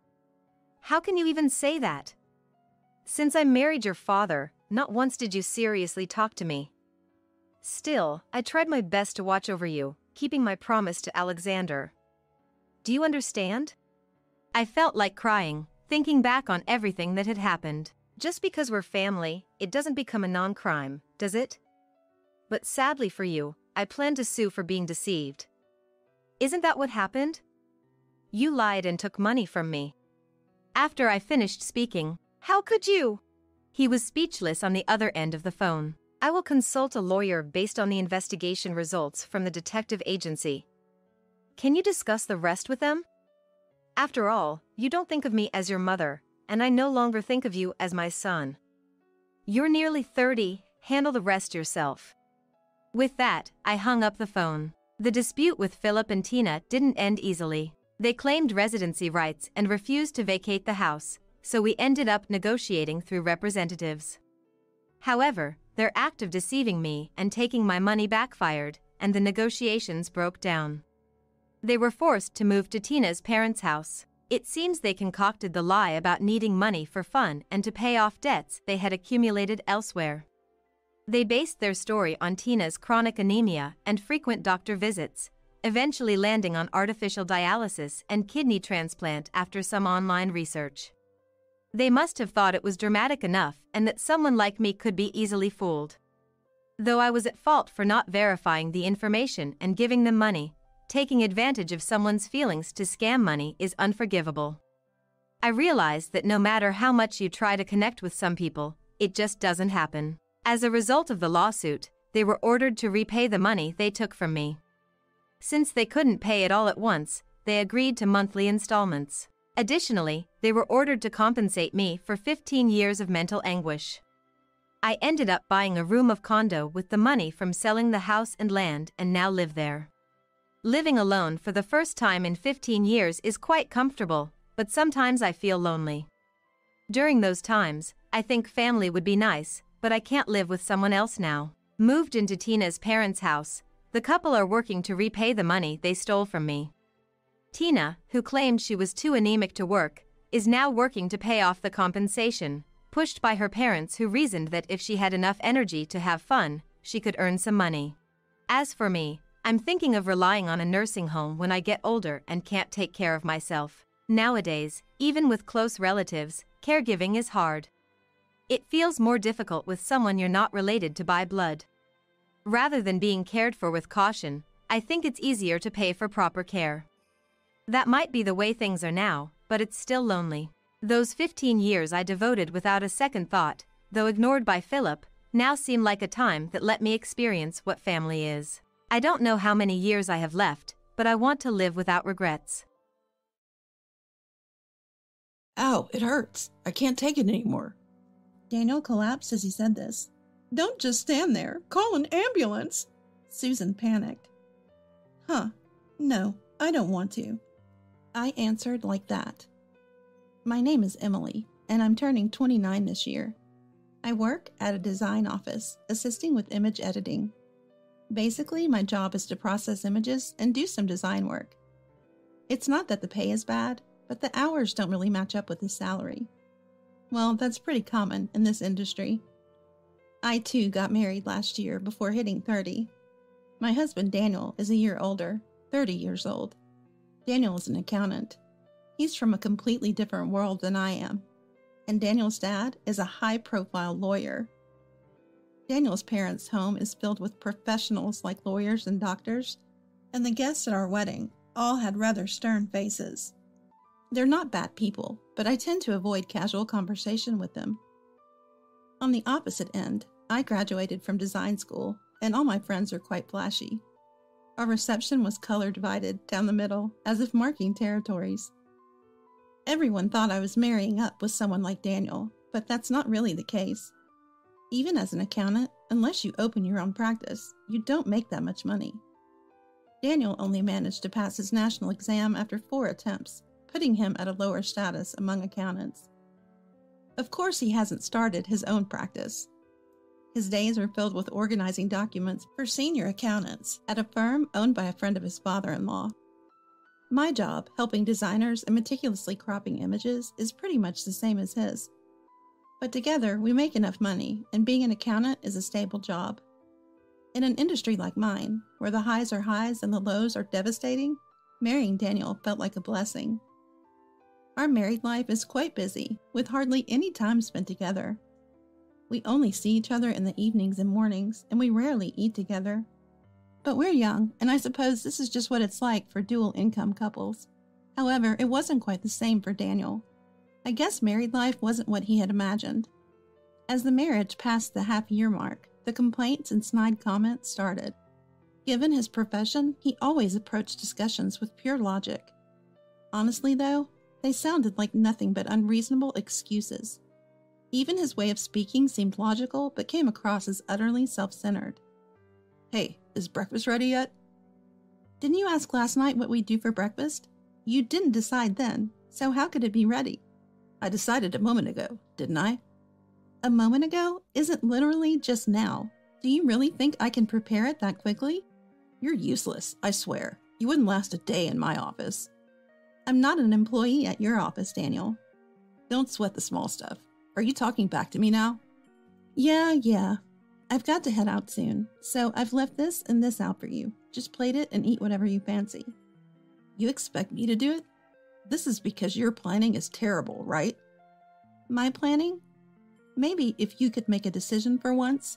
How can you even say that? Since I married your father, not once did you seriously talk to me. Still, I tried my best to watch over you, keeping my promise to Alexander. Do you understand?" I felt like crying, thinking back on everything that had happened. Just because we're family, it doesn't become a non-crime, does it? But sadly for you, I plan to sue for being deceived. Isn't that what happened? You lied and took money from me. After I finished speaking, "How could you?" He was speechless on the other end of the phone. "I will consult a lawyer based on the investigation results from the detective agency. Can you discuss the rest with them? After all, you don't think of me as your mother, and I no longer think of you as my son. You're nearly 30, handle the rest yourself." With that, I hung up the phone. The dispute with Philip and Tina didn't end easily. They claimed residency rights and refused to vacate the house, so we ended up negotiating through representatives. However, their act of deceiving me and taking my money backfired, and the negotiations broke down. They were forced to move to Tina's parents' house. It seems they concocted the lie about needing money for fun and to pay off debts they had accumulated elsewhere. They based their story on Tina's chronic anemia and frequent doctor visits, eventually landing on artificial dialysis and kidney transplant after some online research. They must have thought it was dramatic enough and that someone like me could be easily fooled. Though I was at fault for not verifying the information and giving them money, taking advantage of someone's feelings to scam money is unforgivable. I realized that no matter how much you try to connect with some people, it just doesn't happen. As a result of the lawsuit, they were ordered to repay the money they took from me. Since they couldn't pay it all at once, they agreed to monthly installments. Additionally, they were ordered to compensate me for 15 years of mental anguish. I ended up buying a room of condo with the money from selling the house and land and now live there. Living alone for the first time in 15 years is quite comfortable, but sometimes I feel lonely. During those times, I think family would be nice, but I can't live with someone else now. Moved into Tina's parents' house, the couple are working to repay the money they stole from me. Tina, who claimed she was too anemic to work, is now working to pay off the compensation, pushed by her parents who reasoned that if she had enough energy to have fun, she could earn some money. As for me, I'm thinking of relying on a nursing home when I get older and can't take care of myself. Nowadays, even with close relatives, caregiving is hard. It feels more difficult with someone you're not related to by blood. Rather than being cared for with caution, I think it's easier to pay for proper care. That might be the way things are now, but it's still lonely. Those 15 years I devoted without a second thought, though ignored by Philip, now seem like a time that let me experience what family is. I don't know how many years I have left, but I want to live without regrets. Ow, it hurts. I can't take it anymore. Daniel collapsed as he said this. "Don't just stand there. Call an ambulance." Susan panicked. No, I don't want to. I answered like that. My name is Emily, and I'm turning 29 this year. I work at a design office, assisting with image editing. Basically, my job is to process images and do some design work. It's not that the pay is bad, but the hours don't really match up with the salary. Well, that's pretty common in this industry. I too got married last year before hitting 30. My husband Daniel is a year older, 30 years old. Daniel is an accountant. He's from a completely different world than I am. And Daniel's dad is a high-profile lawyer. Daniel's parents' home is filled with professionals like lawyers and doctors, and the guests at our wedding all had rather stern faces. They're not bad people, but I tend to avoid casual conversation with them. On the opposite end, I graduated from design school, and all my friends are quite flashy. Our reception was color divided down the middle, as if marking territories. Everyone thought I was marrying up with someone like Daniel, but that's not really the case. Even as an accountant, unless you open your own practice, you don't make that much money. Daniel only managed to pass his national exam after 4 attempts, putting him at a lower status among accountants. Of course, he hasn't started his own practice. His days are filled with organizing documents for senior accountants at a firm owned by a friend of his father-in-law. My job, helping designers and meticulously cropping images, is pretty much the same as his. But together, we make enough money, and being an accountant is a stable job. In an industry like mine, where the highs are highs and the lows are devastating, marrying Daniel felt like a blessing. Our married life is quite busy, with hardly any time spent together. We only see each other in the evenings and mornings, and we rarely eat together. But we're young, and I suppose this is just what it's like for dual-income couples. However, it wasn't quite the same for Daniel. I guess married life wasn't what he had imagined. As the marriage passed the half-year mark, the complaints and snide comments started. Given his profession, he always approached discussions with pure logic. Honestly, though, they sounded like nothing but unreasonable excuses. Even his way of speaking seemed logical, but came across as utterly self-centered. "Hey, is breakfast ready yet?" "Didn't you ask last night what we'd do for breakfast? You didn't decide then, so how could it be ready?" "I decided a moment ago, didn't I?" "A moment ago isn't literally just now. Do you really think I can prepare it that quickly?" "You're useless, I swear. You wouldn't last a day in my office." "I'm not an employee at your office, Daniel." "Don't sweat the small stuff. Are you talking back to me now?" Yeah. I've got to head out soon, so I've left this and this out for you. Just plate it and eat whatever you fancy." "You expect me to do it? This is because your planning is terrible, right?" "My planning? Maybe if you could make a decision for once."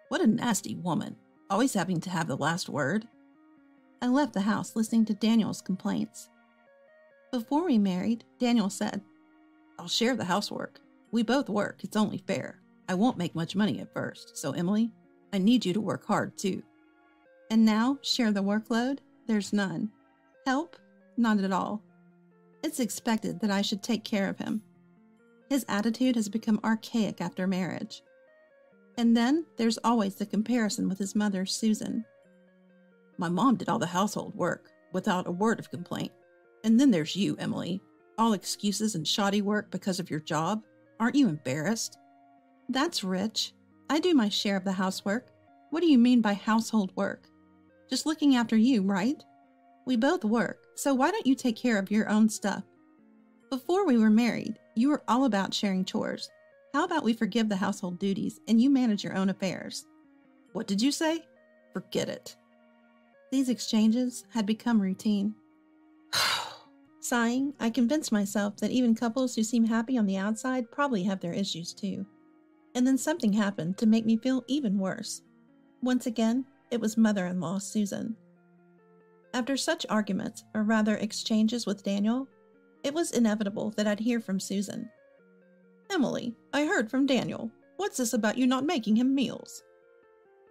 "What a nasty woman, always having to have the last word." I left the house listening to Daniel's complaints. Before we married, Daniel said, "I'll share the housework. We both work, it's only fair. I won't make much money at first, so Emily, I need you to work hard too." And now, share the workload? There's none. Help? Not at all. It's expected that I should take care of him. His attitude has become archaic after marriage. And then there's always the comparison with his mother, Susan. "My mom did all the household work, without a word of complaint. And then there's you, Emily. All excuses and shoddy work because of your job. Aren't you embarrassed?" "That's rich. I do my share of the housework. What do you mean by household work? Just looking after you, right? We both work, so why don't you take care of your own stuff? Before we were married, you were all about sharing chores. How about we forgive the household duties and you manage your own affairs?" "What did you say? Forget it." These exchanges had become routine. Sighing, I convinced myself that even couples who seem happy on the outside probably have their issues too. And then something happened to make me feel even worse. Once again, it was mother-in-law Susan. After such arguments, or rather exchanges with Daniel, it was inevitable that I'd hear from Susan. "Emily, I heard from Daniel. What's this about you not making him meals?"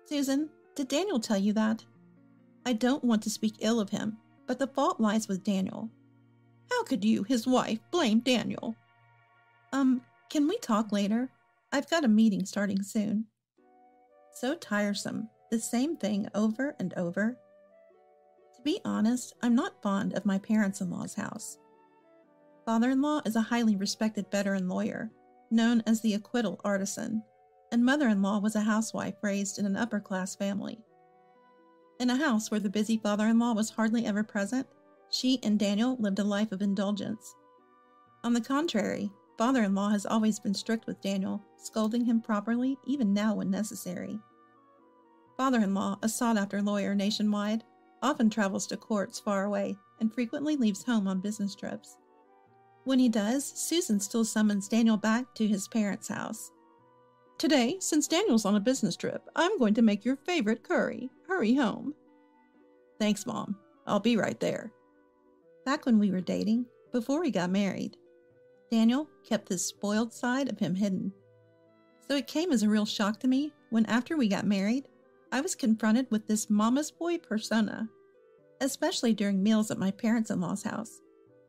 "Susan, did Daniel tell you that?" "I don't want to speak ill of him, but the fault lies with Daniel." "How could you, his wife, blame Daniel?" Can we talk later? I've got a meeting starting soon." So tiresome, the same thing over and over. To be honest, I'm not fond of my parents-in-law's house. Father-in-law is a highly respected veteran lawyer, known as the acquittal artisan, and mother-in-law was a housewife raised in an upper-class family. In a house where the busy father-in-law was hardly ever present, she and Daniel lived a life of indulgence. On the contrary, father-in-law has always been strict with Daniel, scolding him properly even now when necessary. Father-in-law, a sought-after lawyer nationwide, often travels to courts far away and frequently leaves home on business trips. When he does, Susan still summons Daniel back to his parents' house. "Today, since Daniel's on a business trip, I'm going to make your favorite curry. Hurry home." "Thanks, Mom. I'll be right there." Back when we were dating, before we got married, Daniel kept this spoiled side of him hidden. So it came as a real shock to me when after we got married, I was confronted with this mama's boy persona, especially during meals at my parents-in-law's house.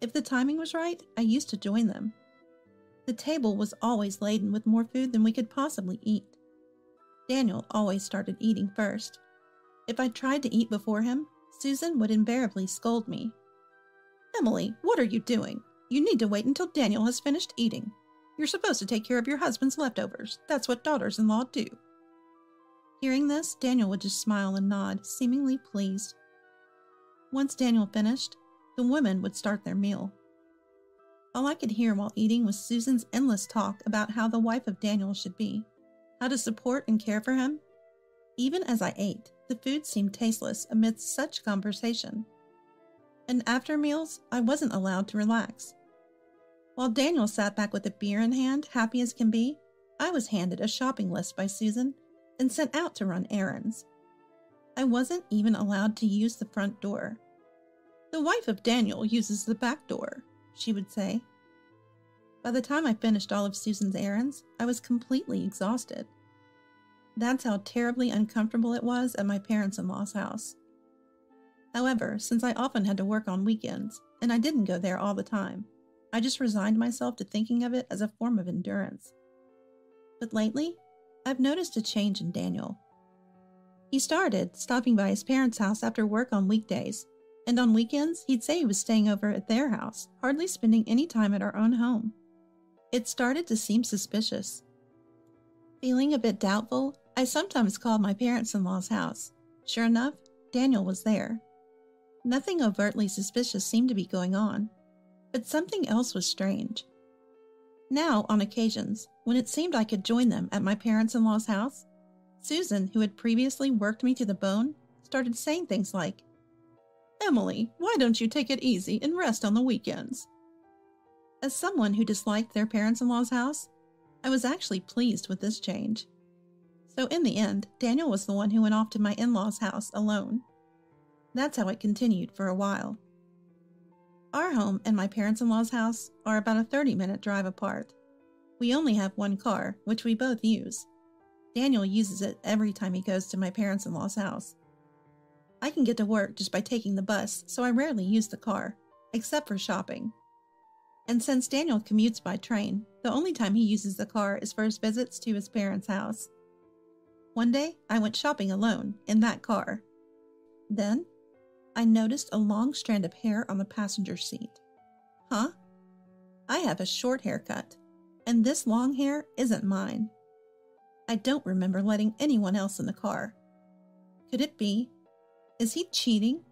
If the timing was right, I used to join them. The table was always laden with more food than we could possibly eat. Daniel always started eating first. If I tried to eat before him, Susan would invariably scold me. Emily, what are you doing? You need to wait until Daniel has finished eating. You're supposed to take care of your husband's leftovers. That's what daughters-in-law do. Hearing this, Daniel would just smile and nod, seemingly pleased. Once Daniel finished, the women would start their meal. All I could hear while eating was Susan's endless talk about how the wife of Daniel should be, how to support and care for him. Even as I ate, the food seemed tasteless amidst such conversation. And after meals, I wasn't allowed to relax. While Daniel sat back with a beer in hand, happy as can be, I was handed a shopping list by Susan and sent out to run errands. I wasn't even allowed to use the front door. The wife of Daniel uses the back door, she would say. By the time I finished all of Susan's errands, I was completely exhausted. That's how terribly uncomfortable it was at my parents-in-law's house. However, since I often had to work on weekends, and I didn't go there all the time, I just resigned myself to thinking of it as a form of endurance. But lately, I've noticed a change in Daniel. He started stopping by his parents' house after work on weekdays, and on weekends, he'd say he was staying over at their house, hardly spending any time at our own home. It started to seem suspicious. Feeling a bit doubtful, I sometimes called my parents-in-law's house. Sure enough, Daniel was there. Nothing overtly suspicious seemed to be going on, but something else was strange. Now, on occasions, when it seemed I could join them at my parents-in-law's house, Susan, who had previously worked me to the bone, started saying things like, "Emily, why don't you take it easy and rest on the weekends?" As someone who disliked their parents-in-law's house, I was actually pleased with this change. So in the end, Daniel was the one who went off to my in-laws' house alone. That's how it continued for a while. Our home and my parents-in-law's house are about a 30-minute drive apart. We only have one car, which we both use. Daniel uses it every time he goes to my parents-in-law's house. I can get to work just by taking the bus, so I rarely use the car, except for shopping. And since Daniel commutes by train, the only time he uses the car is for his visits to his parents' house. One day, I went shopping alone, in that car. Then, I noticed a long strand of hair on the passenger seat. Huh? I have a short haircut, and this long hair isn't mine. I don't remember letting anyone else in the car. Could it be? Is he cheating?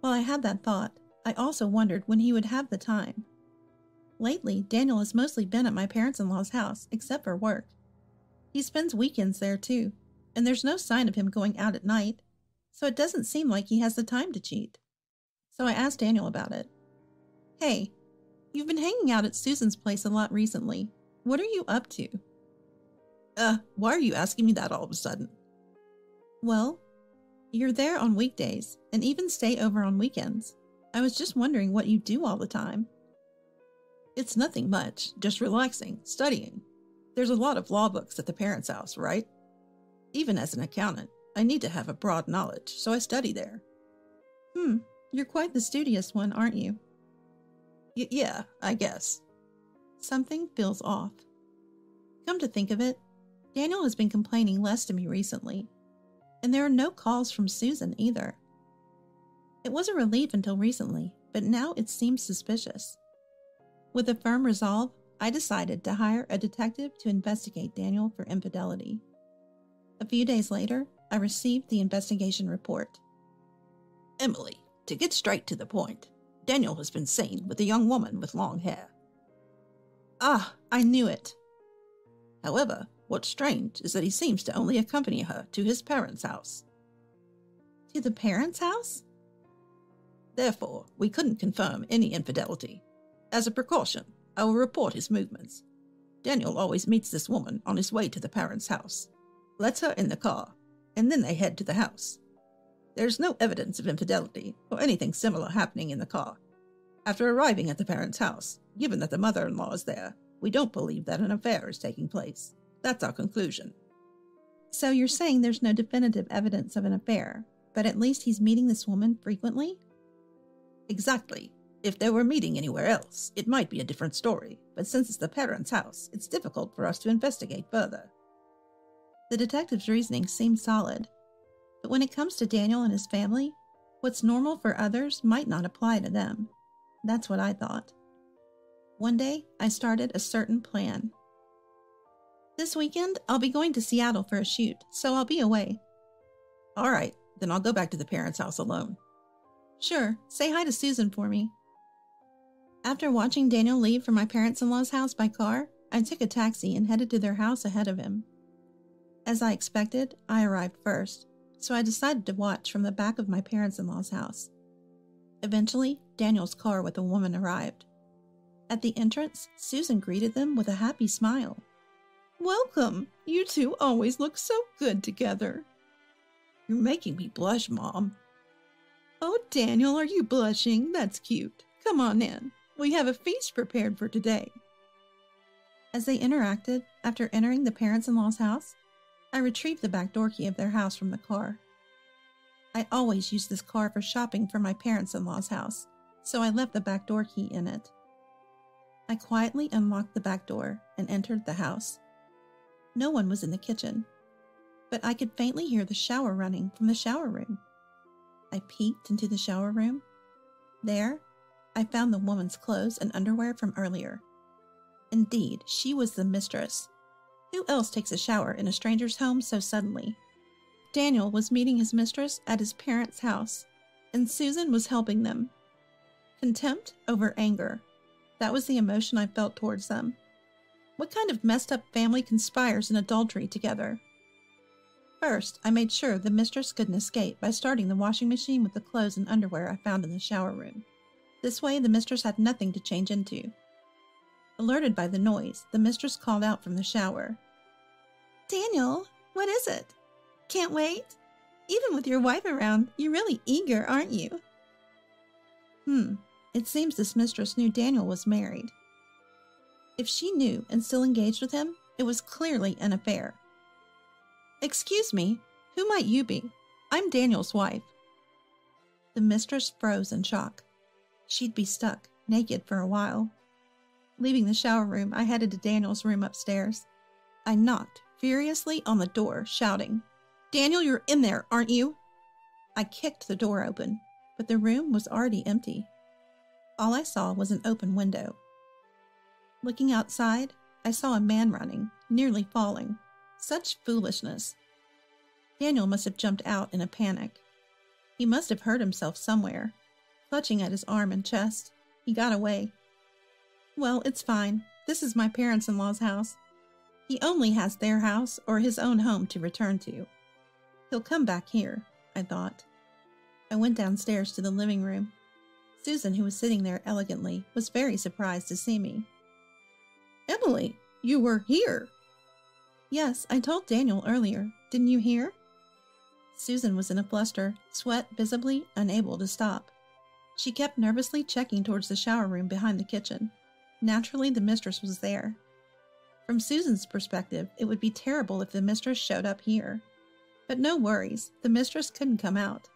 While I had that thought, I also wondered when he would have the time. Lately, Daniel has mostly been at my parents-in-law's house, except for work. He spends weekends there too, and there's no sign of him going out at night, so it doesn't seem like he has the time to cheat. So I asked Daniel about it. "Hey, you've been hanging out at Susan's place a lot recently. What are you up to?" Why are you asking me that all of a sudden?" "Well, you're there on weekdays, and even stay over on weekends. I was just wondering what you do all the time." "It's nothing much, just relaxing, studying. There's a lot of law books at the parents' house, right? Even as an accountant, I need to have a broad knowledge, so I study there." You're quite the studious one, aren't you?" Yeah, I guess." Something feels off. Come to think of it, Daniel has been complaining less to me recently, and there are no calls from Susan either. It was a relief until recently, but now it seems suspicious. With a firm resolve, I decided to hire a detective to investigate Daniel for infidelity. A few days later, I received the investigation report. "Emily, to get straight to the point, Daniel has been seen with a young woman with long hair." "Ah, I knew it." "However, what's strange is that he seems to only accompany her to his parents' house." "To the parents' house?" "Therefore, we couldn't confirm any infidelity. As a precaution, I will report his movements. Daniel always meets this woman on his way to the parents' house, lets her in the car, and then they head to the house. There's no evidence of infidelity or anything similar happening in the car. After arriving at the parents' house, given that the mother-in-law is there, we don't believe that an affair is taking place. That's our conclusion." "So you're saying there's no definitive evidence of an affair, but at least he's meeting this woman frequently?" "Exactly. If they were meeting anywhere else, it might be a different story, but since it's the parents' house, it's difficult for us to investigate further." The detective's reasoning seemed solid, but when it comes to Daniel and his family, what's normal for others might not apply to them. That's what I thought. One day, I started a certain plan. This weekend, I'll be going to Seattle for a shoot, so I'll be away. All right, then I'll go back to the parents' house alone. Sure, say hi to Susan for me. After watching Daniel leave for my parents-in-law's house by car, I took a taxi and headed to their house ahead of him. As I expected, I arrived first, so I decided to watch from the back of my parents-in-law's house. Eventually, Daniel's car with a woman arrived. At the entrance, Susan greeted them with a happy smile. Welcome! You two always look so good together. You're making me blush, Mom. Oh, Daniel, are you blushing? That's cute. Come on in. We have a feast prepared for today. As they interacted, after entering the parents-in-law's house, I retrieved the back door key of their house from the car. I always use this car for shopping for my parents-in-law's house, so I left the back door key in it. I quietly unlocked the back door and entered the house. No one was in the kitchen, but I could faintly hear the shower running from the shower room. I peeked into the shower room. There, I found the woman's clothes and underwear from earlier. Indeed, she was the mistress. Who else takes a shower in a stranger's home so suddenly? Daniel was meeting his mistress at his parents' house, and Susan was helping them. Contempt over anger. That was the emotion I felt towards them. What kind of messed up family conspires in adultery together? First, I made sure the mistress couldn't escape by starting the washing machine with the clothes and underwear I found in the shower room. This way, the mistress had nothing to change into. Alerted by the noise, the mistress called out from the shower. Daniel, what is it? Can't wait? Even with your wife around, you're really eager, aren't you? It seems this mistress knew Daniel was married. If she knew and still engaged with him, it was clearly an affair. Excuse me, who might you be? I'm Daniel's wife. The mistress froze in shock. She'd be stuck, naked for a while. Leaving the shower room, I headed to Daniel's room upstairs. I knocked furiously on the door, shouting, Daniel, you're in there, aren't you? I kicked the door open, but the room was already empty. All I saw was an open window. Looking outside, I saw a man running, nearly falling. Such foolishness. Daniel must have jumped out in a panic. He must have hurt himself somewhere. Clutching at his arm and chest, he got away. Well, it's fine. This is my parents-in-law's house. He only has their house or his own home to return to. He'll come back here, I thought. I went downstairs to the living room. Susan, who was sitting there elegantly, was very surprised to see me. Emily, you were here. Yes, I told Daniel earlier. Didn't you hear? Susan was in a fluster, sweat visibly unable to stop. She kept nervously checking towards the shower room behind the kitchen. Naturally, the mistress was there. From Susan's perspective, it would be terrible if the mistress showed up here. But no worries, the mistress couldn't come out.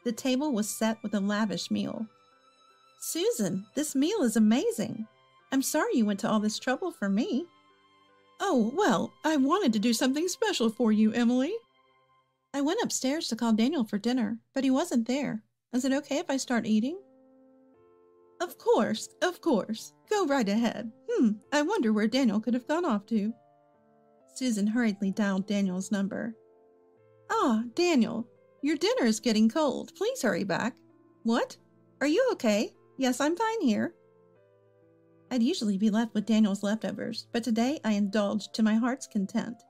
The table was set with a lavish meal. Susan, this meal is amazing. I'm sorry you went to all this trouble for me. Oh, well, I wanted to do something special for you, Emily. I went upstairs to call Daniel for dinner, but he wasn't there. Is it okay if I start eating? Of course, of course. Go right ahead. I wonder where Daniel could have gone off to. Susan hurriedly dialed Daniel's number. Ah, Daniel, your dinner is getting cold. Please hurry back. What? Are you okay? Yes, I'm fine here. I'd usually be left with Daniel's leftovers, but today I indulged to my heart's content.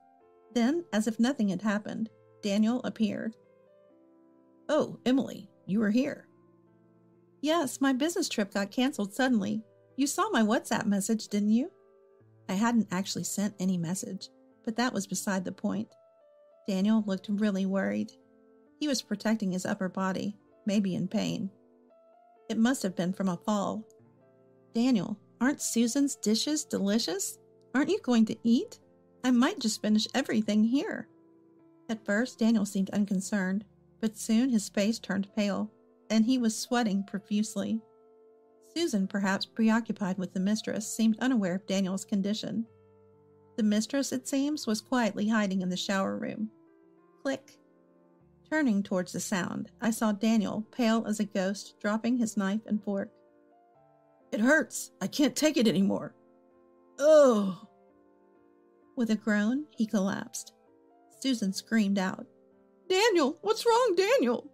Then, as if nothing had happened, Daniel appeared. Oh, Emily, you were here. Yes, my business trip got canceled suddenly. You saw my WhatsApp message, didn't you? I hadn't actually sent any message, but that was beside the point. Daniel looked really worried. He was protecting his upper body, maybe in pain. It must have been from a fall. Daniel, aren't Susan's dishes delicious? Aren't you going to eat? I might just finish everything here. At first, Daniel seemed unconcerned, but soon his face turned pale, and he was sweating profusely. Susan, perhaps preoccupied with the mistress, seemed unaware of Daniel's condition. The mistress, it seems, was quietly hiding in the shower room. Click. Turning towards the sound, I saw Daniel, pale as a ghost, dropping his knife and fork. It hurts. I can't take it anymore. Oh. With a groan, he collapsed. Susan screamed out, Daniel, what's wrong, Daniel?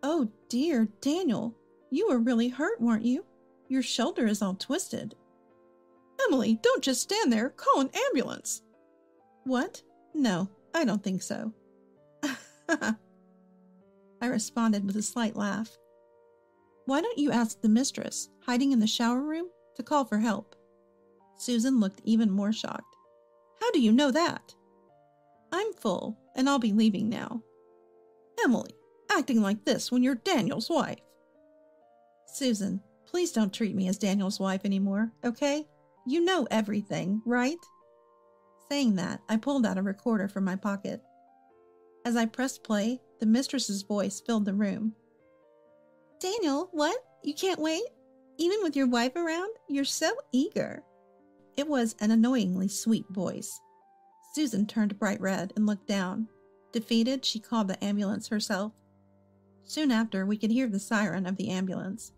"Oh dear, Daniel, you were really hurt, weren't you? Your shoulder is all twisted." Emily, don't just stand there. Call an ambulance. "What? No, I don't think so." I responded with a slight laugh. "Why don't you ask the mistress, hiding in the shower room, to call for help?" Susan looked even more shocked. How do you know that? "I'm full, and I'll be leaving now." Emily, acting like this when you're Daniel's wife. "Susan, please don't treat me as Daniel's wife anymore, okay? You know everything, right?" Saying that, I pulled out a recorder from my pocket. As I pressed play, the mistress's voice filled the room. "Daniel, what? You can't wait? Even with your wife around? You're so eager." It was an annoyingly sweet voice. Susan turned bright red and looked down. Defeated, she called the ambulance herself. Soon after, we could hear the siren of the ambulance.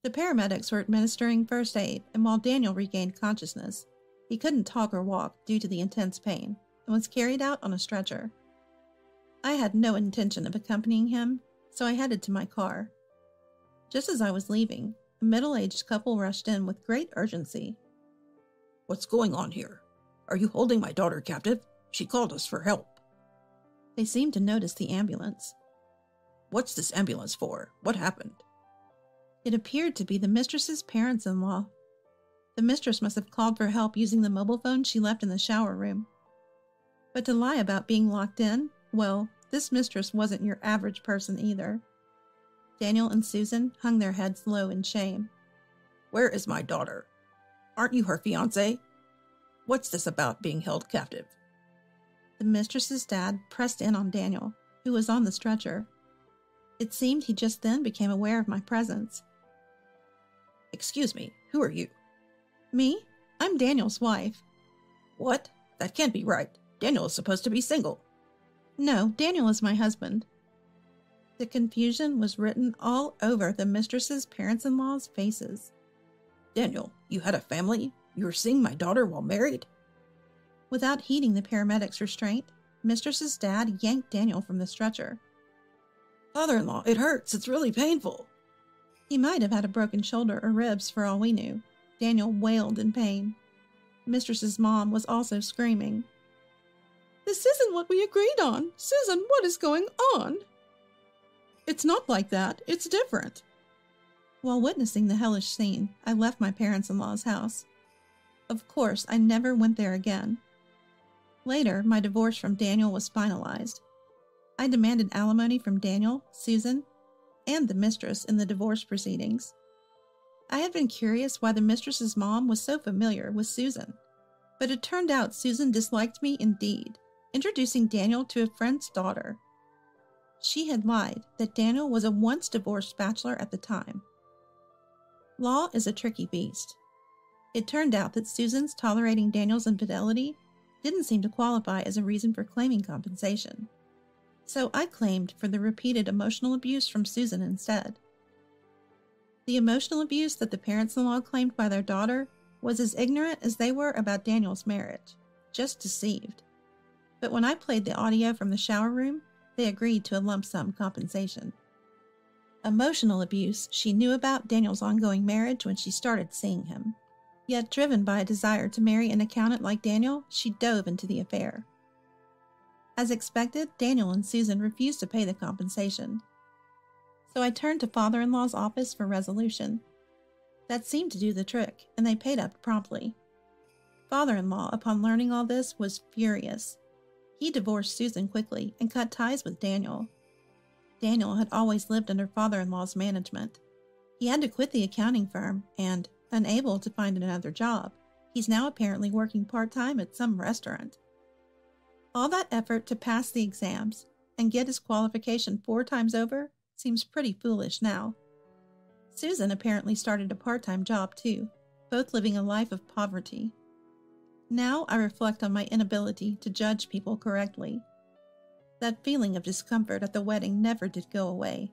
The paramedics were administering first aid, and while Daniel regained consciousness, he couldn't talk or walk due to the intense pain and was carried out on a stretcher. I had no intention of accompanying him, so I headed to my car. Just as I was leaving, a middle-aged couple rushed in with great urgency. What's going on here? Are you holding my daughter captive? She called us for help. They seemed to notice the ambulance. What's this ambulance for? What happened? It appeared to be the mistress's parents-in-law. The mistress must have called for help using the mobile phone she left in the shower room. But to lie about being locked in, well, this mistress wasn't your average person either. Daniel and Susan hung their heads low in shame. Where is my daughter? Aren't you her fiancé? What's this about being held captive? The mistress's dad pressed in on Daniel, who was on the stretcher. It seemed he just then became aware of my presence. Excuse me, who are you? Me? I'm Daniel's wife. What? That can't be right. Daniel is supposed to be single. No, Daniel is my husband. The confusion was written all over the mistress's parents-in-law's faces. Daniel, you had a family? You were seeing my daughter while married? Without heeding the paramedics' restraint, mistress's dad yanked Daniel from the stretcher. Father-in-law, it hurts. It's really painful. He might have had a broken shoulder or ribs for all we knew. Daniel wailed in pain. Mistress's mom was also screaming. This isn't what we agreed on. Susan, what is going on? It's not like that. It's different. While witnessing the hellish scene, I left my parents-in-law's house. Of course, I never went there again. Later, my divorce from Daniel was finalized. I demanded alimony from Daniel, Susan, and the mistress in the divorce proceedings. I had been curious why the mistress's mom was so familiar with Susan, but it turned out Susan disliked me indeed, introducing Daniel to a friend's daughter. She had lied that Daniel was a once-divorced bachelor at the time. Law is a tricky beast. It turned out that Susan's tolerating Daniel's infidelity didn't seem to qualify as a reason for claiming compensation. So I claimed for the repeated emotional abuse from Susan instead. The emotional abuse that the parents-in-law claimed by their daughter was as ignorant as they were about Daniel's marriage, just deceived. But when I played the audio from the shower room, they agreed to a lump sum compensation. Emotional abuse she knew about Daniel's ongoing marriage when she started seeing him. Yet driven by a desire to marry an accountant like Daniel, she dove into the affair. As expected, Daniel and Susan refused to pay the compensation. So I turned to father-in-law's office for resolution. That seemed to do the trick, and they paid up promptly. Father-in-law, upon learning all this, was furious. He divorced Susan quickly and cut ties with Daniel. Daniel had always lived under father-in-law's management. He had to quit the accounting firm, and, unable to find another job, he's now apparently working part-time at some restaurant. All that effort to pass the exams and get his qualification 4 times over seems pretty foolish now. Susan apparently started a part-time job too, both living a life of poverty. Now I reflect on my inability to judge people correctly. That feeling of discomfort at the wedding never did go away.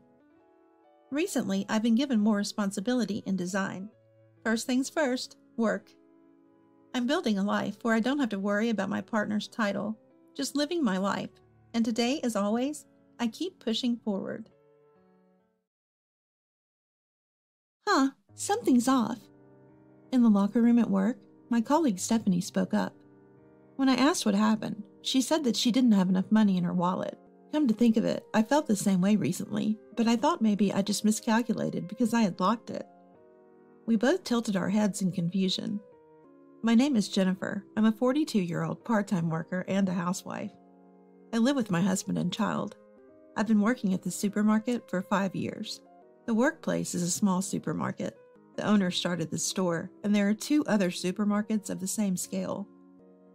Recently, I've been given more responsibility in design. First things first, work. I'm building a life where I don't have to worry about my partner's title, just living my life. And today, as always, I keep pushing forward. Something's off. In the locker room at work, my colleague Stephanie spoke up. When I asked what happened, she said that she didn't have enough money in her wallet. Come to think of it, I felt the same way recently, but I thought maybe I just miscalculated because I had locked it. We both tilted our heads in confusion. My name is Jennifer. I'm a 42-year-old part-time worker and a housewife. I live with my husband and child. I've been working at the supermarket for 5 years. The workplace is a small supermarket. The owner started the store, and there are 2 other supermarkets of the same scale.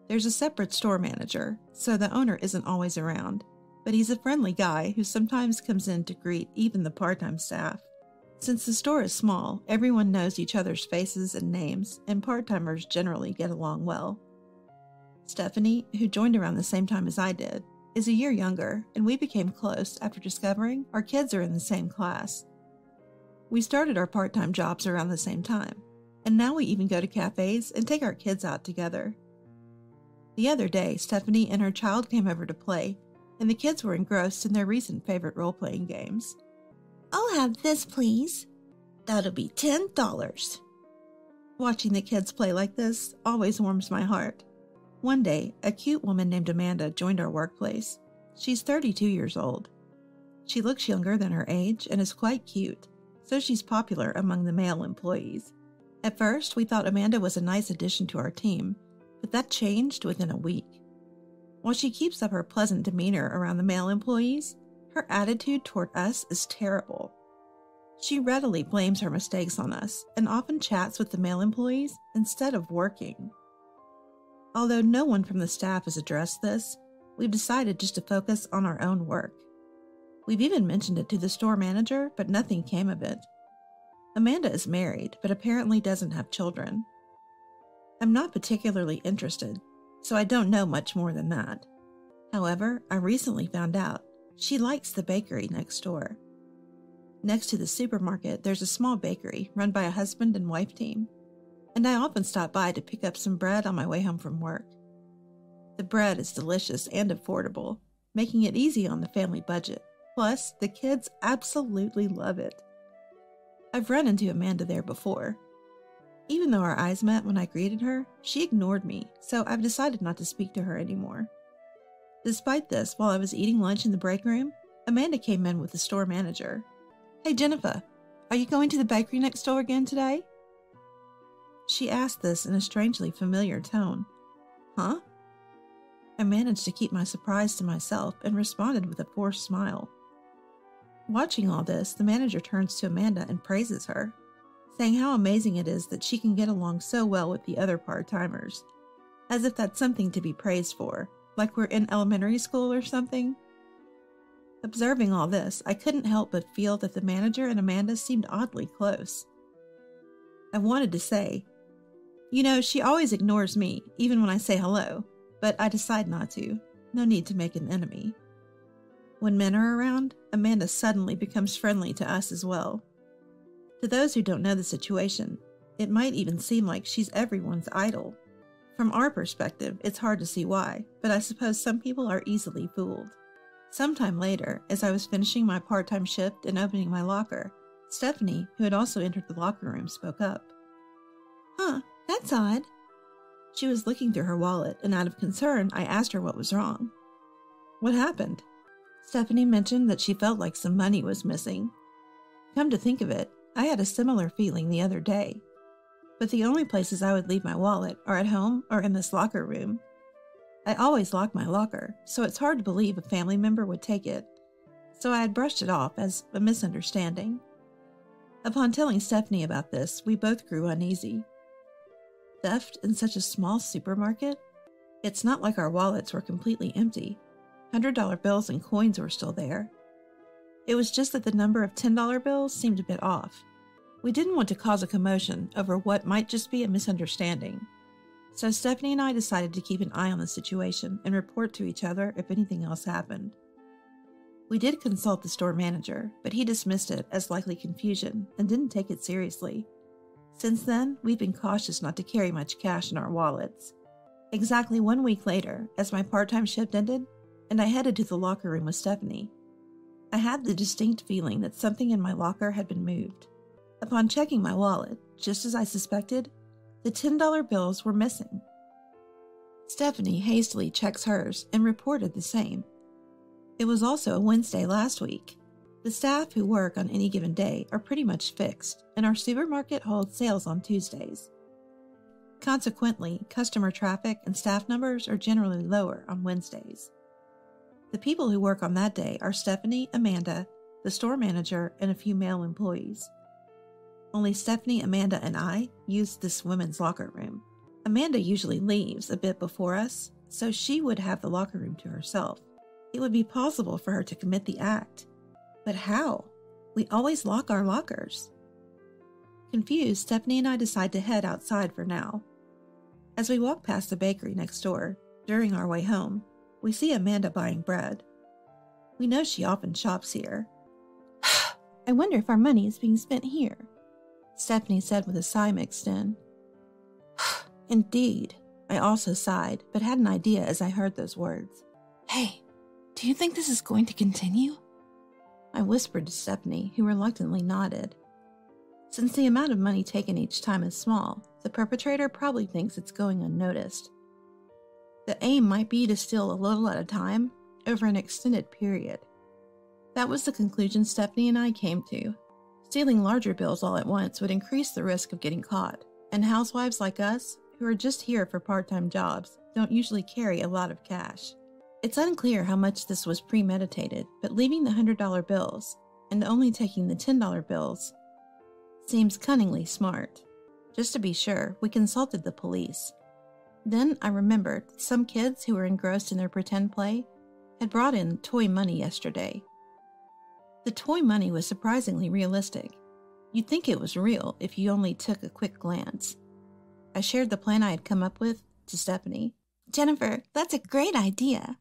There's a separate store manager, so the owner isn't always around, but he's a friendly guy who sometimes comes in to greet even the part-time staff. Since the store is small, everyone knows each other's faces and names, and part-timers generally get along well. Stephanie, who joined around the same time as I did, is a year younger, and we became close after discovering our kids are in the same class. We started our part-time jobs around the same time, and now we even go to cafes and take our kids out together. The other day, Stephanie and her child came over to play, and the kids were engrossed in their recent favorite role-playing games. I'll have this, please. That'll be $10. Watching the kids play like this always warms my heart. One day, a cute woman named Amanda joined our workplace. She's 32 years old. She looks younger than her age and is quite cute, so she's popular among the male employees. At first, we thought Amanda was a nice addition to our team, but that changed within a week. While she keeps up her pleasant demeanor around the male employees, her attitude toward us is terrible. She readily blames her mistakes on us and often chats with the male employees instead of working. Although no one from the staff has addressed this, we've decided just to focus on our own work. We've even mentioned it to the store manager, but nothing came of it. Amanda is married, but apparently doesn't have children. I'm not particularly interested, so I don't know much more than that. However, I recently found out she likes the bakery next door. Next to the supermarket, there's a small bakery run by a husband and wife team, and I often stop by to pick up some bread on my way home from work. The bread is delicious and affordable, making it easy on the family budget. Plus, the kids absolutely love it. I've run into Amanda there before. Even though our eyes met when I greeted her, she ignored me, so I've decided not to speak to her anymore. Despite this, while I was eating lunch in the break room, Amanda came in with the store manager. "Hey Jennifer, are you going to the bakery next door again today?" She asked this in a strangely familiar tone. "Huh?" I managed to keep my surprise to myself and responded with a forced smile. Watching all this, the manager turns to Amanda and praises her, saying how amazing it is that she can get along so well with the other part-timers, as if that's something to be praised for, like we're in elementary school or something. Observing all this, I couldn't help but feel that the manager and Amanda seemed oddly close. I wanted to say, she always ignores me, even when I say hello, but I decide not to. No need to make an enemy. When men are around, Amanda suddenly becomes friendly to us as well. To those who don't know the situation, it might even seem like she's everyone's idol. From our perspective, it's hard to see why, but I suppose some people are easily fooled. Sometime later, as I was finishing my part-time shift and opening my locker, Stephanie, who had also entered the locker room, spoke up. "Huh, that's odd." She was looking through her wallet, and out of concern, I asked her what was wrong. "What happened?" Stephanie mentioned that she felt like some money was missing. Come to think of it, I had a similar feeling the other day. But the only places I would leave my wallet are at home or in this locker room. I always lock my locker, so it's hard to believe a family member would take it. So I had brushed it off as a misunderstanding. Upon telling Stephanie about this, we both grew uneasy. Theft in such a small supermarket? It's not like our wallets were completely empty. $100 bills and coins were still there. It was just that the number of $10 bills seemed a bit off. We didn't want to cause a commotion over what might just be a misunderstanding. So Stephanie and I decided to keep an eye on the situation and report to each other if anything else happened. We did consult the store manager, but he dismissed it as likely confusion and didn't take it seriously. Since then, we've been cautious not to carry much cash in our wallets. Exactly 1 week later, as my part-time shift ended, and I headed to the locker room with Stephanie, I had the distinct feeling that something in my locker had been moved. Upon checking my wallet, just as I suspected, the $10 bills were missing. Stephanie hastily checks hers and reported the same. It was also a Wednesday last week. The staff who work on any given day are pretty much fixed, and our supermarket holds sales on Tuesdays. Consequently, customer traffic and staff numbers are generally lower on Wednesdays. The people who work on that day are Stephanie, Amanda, the store manager, and a few male employees. Only Stephanie, Amanda, and I use this women's locker room. Amanda usually leaves a bit before us, so she would have the locker room to herself. It would be possible for her to commit the act. But how? We always lock our lockers. Confused, Stephanie and I decide to head outside for now. As we walk past the bakery next door, during our way home, we see Amanda buying bread. We know she often shops here. I wonder if our money is being spent here, Stephanie said with a sigh mixed in. Indeed, I also sighed, but had an idea as I heard those words. Hey, do you think this is going to continue? I whispered to Stephanie, who reluctantly nodded. Since the amount of money taken each time is small, the perpetrator probably thinks it's going unnoticed. The aim might be to steal a little at a time over an extended period. That was the conclusion Stephanie and I came to. Stealing larger bills all at once would increase the risk of getting caught, and housewives like us, who are just here for part-time jobs, don't usually carry a lot of cash. It's unclear how much this was premeditated, but leaving the $100 bills and only taking the $10 bills seems cunningly smart. Just to be sure, we consulted the police. Then I remembered that some kids who were engrossed in their pretend play had brought in toy money yesterday. The toy money was surprisingly realistic. You'd think it was real if you only took a quick glance. I shared the plan I had come up with to Stephanie. Jennifer, that's a great idea.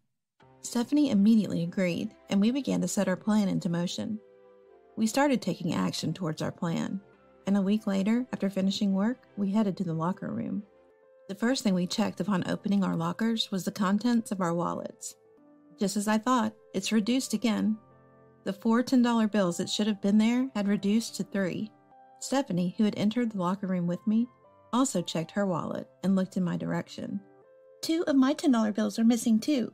Stephanie immediately agreed, and we began to set our plan into motion. We started taking action towards our plan, and a week later, after finishing work, we headed to the locker room. The first thing we checked upon opening our lockers was the contents of our wallets. Just as I thought, it's reduced again. The 4 $10 bills that should have been there had reduced to 3. Stephanie, who had entered the locker room with me, also checked her wallet and looked in my direction. 2 of my $10 bills are missing too.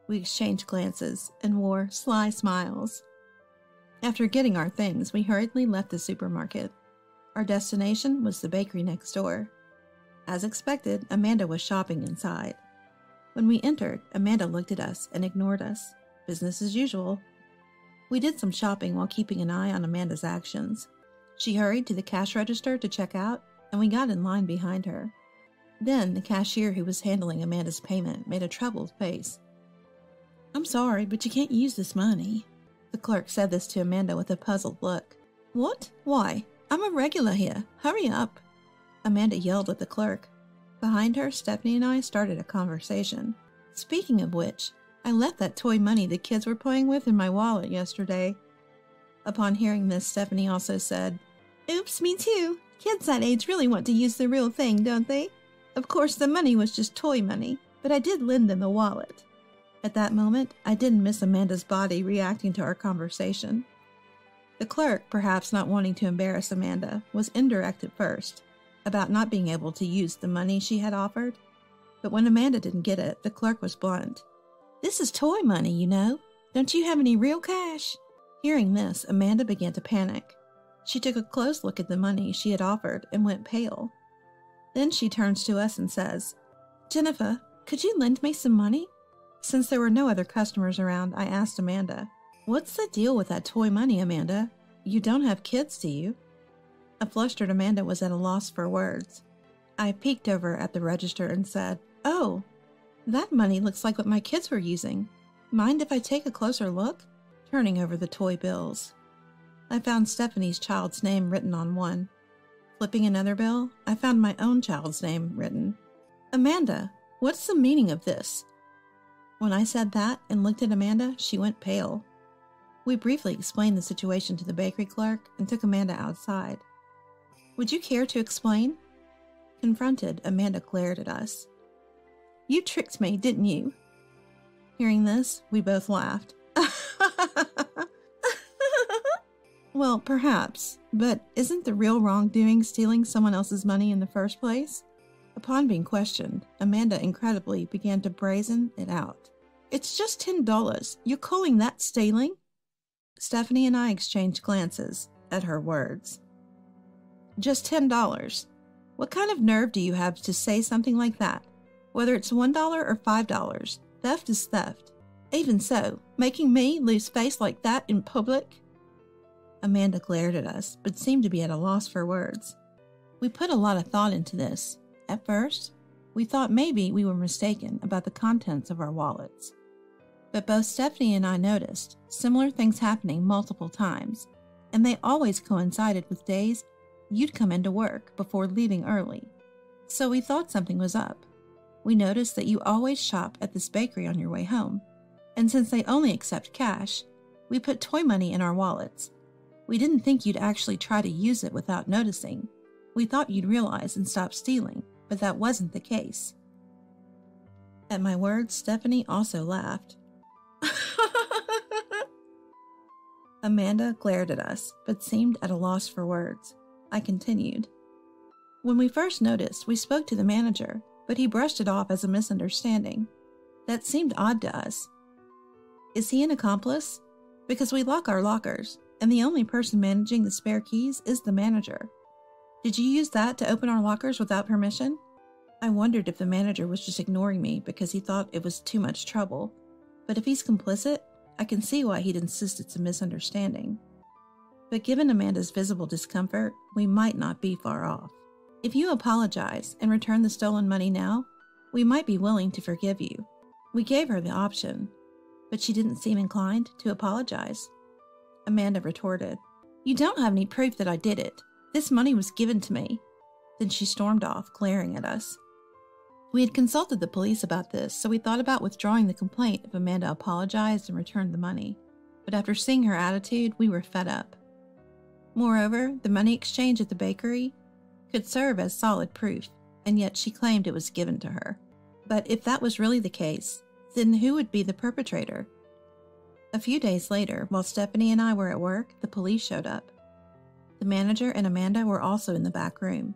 We exchanged glances and wore sly smiles. After getting our things, we hurriedly left the supermarket. Our destination was the bakery next door. As expected, Amanda was shopping inside. When we entered, Amanda looked at us and ignored us. Business as usual. We did some shopping while keeping an eye on Amanda's actions. She hurried to the cash register to check out, and we got in line behind her. Then the cashier who was handling Amanda's payment made a troubled face. I'm sorry, but you can't use this money. The clerk said this to Amanda with a puzzled look. What? Why? I'm a regular here. Hurry up. Amanda yelled at the clerk. Behind her, Stephanie and I started a conversation. Speaking of which, I left that toy money the kids were playing with in my wallet yesterday. Upon hearing this, Stephanie also said, Oops, me too. Kids that age really want to use the real thing, don't they? Of course, the money was just toy money, but I did lend them the wallet. At that moment, I didn't miss Amanda's body reacting to our conversation. The clerk, perhaps not wanting to embarrass Amanda, was indirect at first, about not being able to use the money she had offered. But when Amanda didn't get it, the clerk was blunt. This is toy money, you know. Don't you have any real cash? Hearing this, Amanda began to panic. She took a close look at the money she had offered and went pale. Then she turns to us and says, Jennifer, could you lend me some money? Since there were no other customers around, I asked Amanda, What's the deal with that toy money, Amanda? You don't have kids, do you? A flustered Amanda was at a loss for words. I peeked over at the register and said, Oh, that money looks like what my kids were using. Mind if I take a closer look? Turning over the toy bills. I found Stephanie's child's name written on one. Flipping another bill, I found my own child's name written. Amanda, what's the meaning of this? When I said that and looked at Amanda, she went pale. We briefly explained the situation to the bakery clerk and took Amanda outside. "Would you care to explain?" Confronted, Amanda glared at us. "You tricked me, didn't you?" Hearing this, we both laughed. "Well, perhaps, but isn't the real wrongdoing stealing someone else's money in the first place?" Upon being questioned, Amanda incredibly began to brazen it out. "It's just $10. You're calling that stealing?" Stephanie and I exchanged glances at her words. "Just $10. What kind of nerve do you have to say something like that? Whether it's $1 or $5, theft is theft. Even so, making me lose face like that in public?" Amanda glared at us, but seemed to be at a loss for words. We put a lot of thought into this. At first, we thought maybe we were mistaken about the contents of our wallets. But both Stephanie and I noticed similar things happening multiple times, and they always coincided with days you'd come into work before leaving early. So we thought something was up. We noticed that you always shop at this bakery on your way home, and since they only accept cash, we put toy money in our wallets. We didn't think you'd actually try to use it without noticing. We thought you'd realize and stop stealing, but that wasn't the case. At my words, Stephanie also laughed. Amanda glared at us, but seemed at a loss for words. I continued. "When we first noticed, we spoke to the manager, but he brushed it off as a misunderstanding. That seemed odd to us. Is he an accomplice? Because we lock our lockers, and the only person managing the spare keys is the manager. Did you use that to open our lockers without permission?" I wondered if the manager was just ignoring me because he thought it was too much trouble, but if he's complicit, I can see why he'd insist it's a misunderstanding. But given Amanda's visible discomfort, we might not be far off. "If you apologize and return the stolen money now, we might be willing to forgive you." We gave her the option, but she didn't seem inclined to apologize. Amanda retorted, "You don't have any proof that I did it. This money was given to me." Then she stormed off, glaring at us. We had consulted the police about this, so we thought about withdrawing the complaint if Amanda apologized and returned the money. But after seeing her attitude, we were fed up. Moreover, the money exchange at the bakery could serve as solid proof, and yet she claimed it was given to her. But if that was really the case, then who would be the perpetrator? A few days later, while Stephanie and I were at work, the police showed up. The manager and Amanda were also in the back room.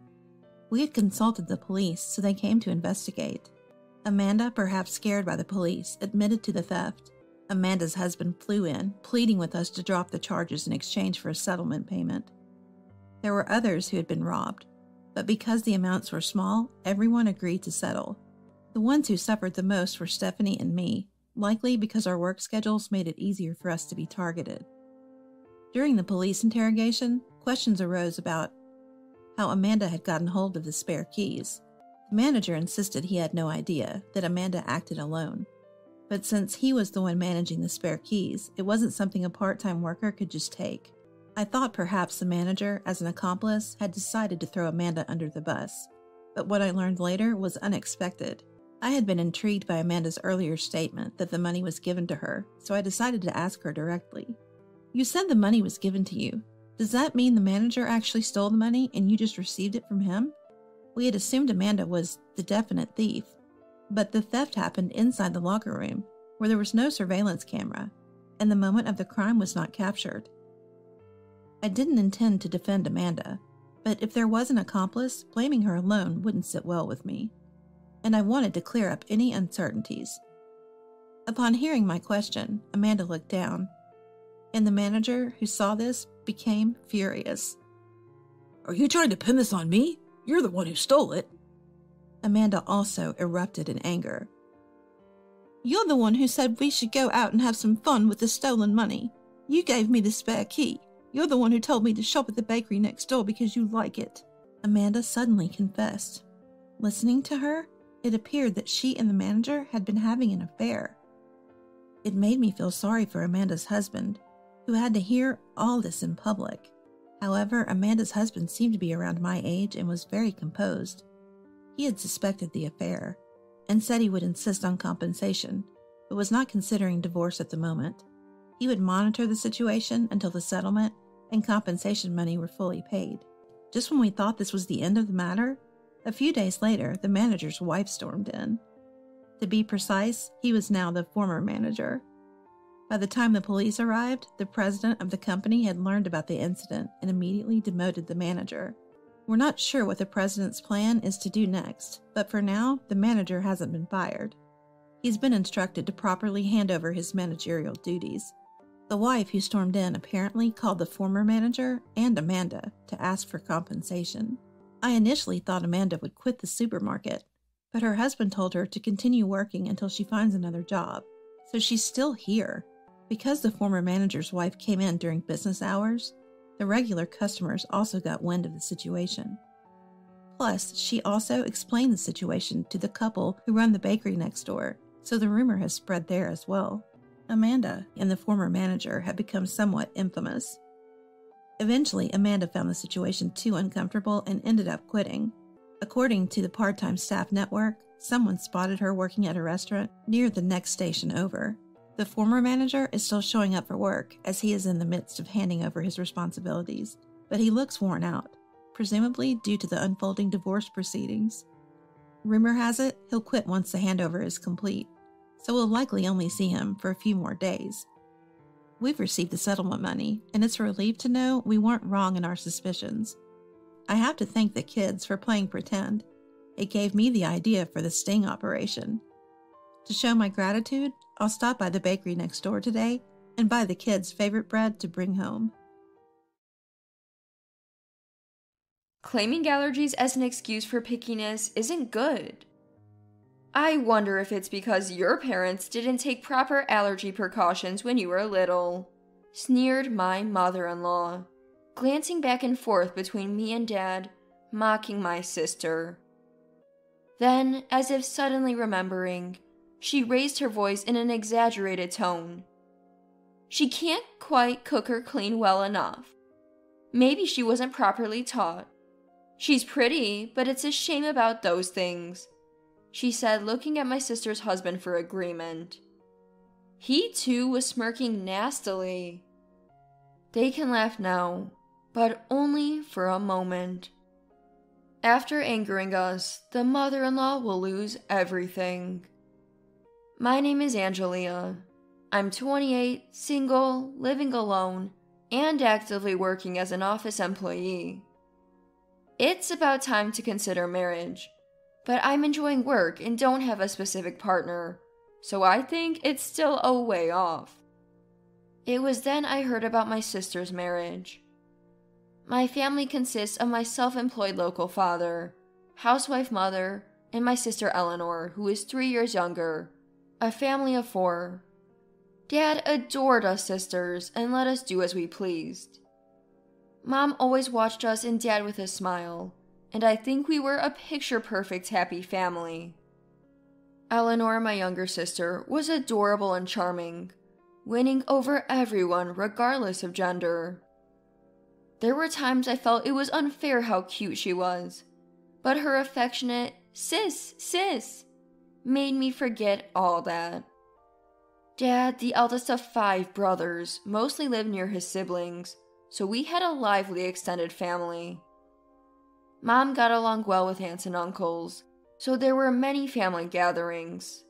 We had consulted the police, so they came to investigate. Amanda, perhaps scared by the police, admitted to the theft. Amanda's husband flew in, pleading with us to drop the charges in exchange for a settlement payment. There were others who had been robbed, but because the amounts were small, everyone agreed to settle. The ones who suffered the most were Stephanie and me, likely because our work schedules made it easier for us to be targeted. During the police interrogation, questions arose about how Amanda had gotten hold of the spare keys. The manager insisted he had no idea, that Amanda acted alone. But since he was the one managing the spare keys, it wasn't something a part-time worker could just take. I thought perhaps the manager, as an accomplice, had decided to throw Amanda under the bus. But what I learned later was unexpected. I had been intrigued by Amanda's earlier statement that the money was given to her, so I decided to ask her directly. "You said the money was given to you. Does that mean the manager actually stole the money and you just received it from him?" We had assumed Amanda was the definite thief, but the theft happened inside the locker room, where there was no surveillance camera, and the moment of the crime was not captured. I didn't intend to defend Amanda, but if there was an accomplice, blaming her alone wouldn't sit well with me, and I wanted to clear up any uncertainties. Upon hearing my question, Amanda looked down, and the manager, who saw this, became furious. "Are you trying to pin this on me? You're the one who stole it." Amanda also erupted in anger. "You're the one who said we should go out and have some fun with the stolen money. You gave me the spare key. You're the one who told me to shop at the bakery next door because you like it." Amanda suddenly confessed. Listening to her, it appeared that she and the manager had been having an affair. It made me feel sorry for Amanda's husband, who had to hear all this in public. However, Amanda's husband seemed to be around my age and was very composed. He had suspected the affair, and said he would insist on compensation, but was not considering divorce at the moment. He would monitor the situation until the settlement and compensation money were fully paid. Just when we thought this was the end of the matter, a few days later, the manager's wife stormed in. To be precise, he was now the former manager. By the time the police arrived, the president of the company had learned about the incident and immediately demoted the manager. We're not sure what the president's plan is to do next, but for now, the manager hasn't been fired. He's been instructed to properly hand over his managerial duties. The wife who stormed in apparently called the former manager and Amanda to ask for compensation. I initially thought Amanda would quit the supermarket, but her husband told her to continue working until she finds another job, so she's still here. Because the former manager's wife came in during business hours, the regular customers also got wind of the situation. Plus, she also explained the situation to the couple who run the bakery next door, so the rumor has spread there as well. Amanda and the former manager have become somewhat infamous. Eventually, Amanda found the situation too uncomfortable and ended up quitting. According to the part-time staff network, someone spotted her working at a restaurant near the next station over. The former manager is still showing up for work as he is in the midst of handing over his responsibilities, but he looks worn out, presumably due to the unfolding divorce proceedings. Rumor has it he'll quit once the handover is complete, so we'll likely only see him for a few more days. We've received the settlement money, and it's a relief to know we weren't wrong in our suspicions. I have to thank the kids for playing pretend. It gave me the idea for the sting operation. To show my gratitude, I'll stop by the bakery next door today and buy the kids' favorite bread to bring home. Claiming allergies as an excuse for pickiness isn't good. I wonder if it's because your parents didn't take proper allergy precautions when you were little. Sneered my mother-in-law, glancing back and forth between me and Dad, mocking my sister. Then, as if suddenly remembering, she raised her voice in an exaggerated tone. She can't quite cook or clean well enough. Maybe she wasn't properly taught. She's pretty, but it's a shame about those things, she said, looking at my sister's husband for agreement. He too was smirking nastily. They can laugh now, but only for a moment. After angering us, the mother-in-law will lose everything. My name is Angelia. I'm 28, single, living alone, and actively working as an office employee. It's about time to consider marriage, but I'm enjoying work and don't have a specific partner, so I think it's still a way off. It was then I heard about my sister's marriage. My family consists of my self-employed local father, housewife mother, and my sister Eleanor, who is 3 years younger, a family of 4. Dad adored us sisters and let us do as we pleased. Mom always watched us and Dad with a smile, and I think we were a picture-perfect happy family. Eleanor, my younger sister, was adorable and charming, winning over everyone regardless of gender. There were times I felt it was unfair how cute she was, but her affectionate sis made me forget all that. Dad, the eldest of 5 brothers, mostly lived near his siblings, so we had a lively extended family. Mom got along well with aunts and uncles, so there were many family gatherings.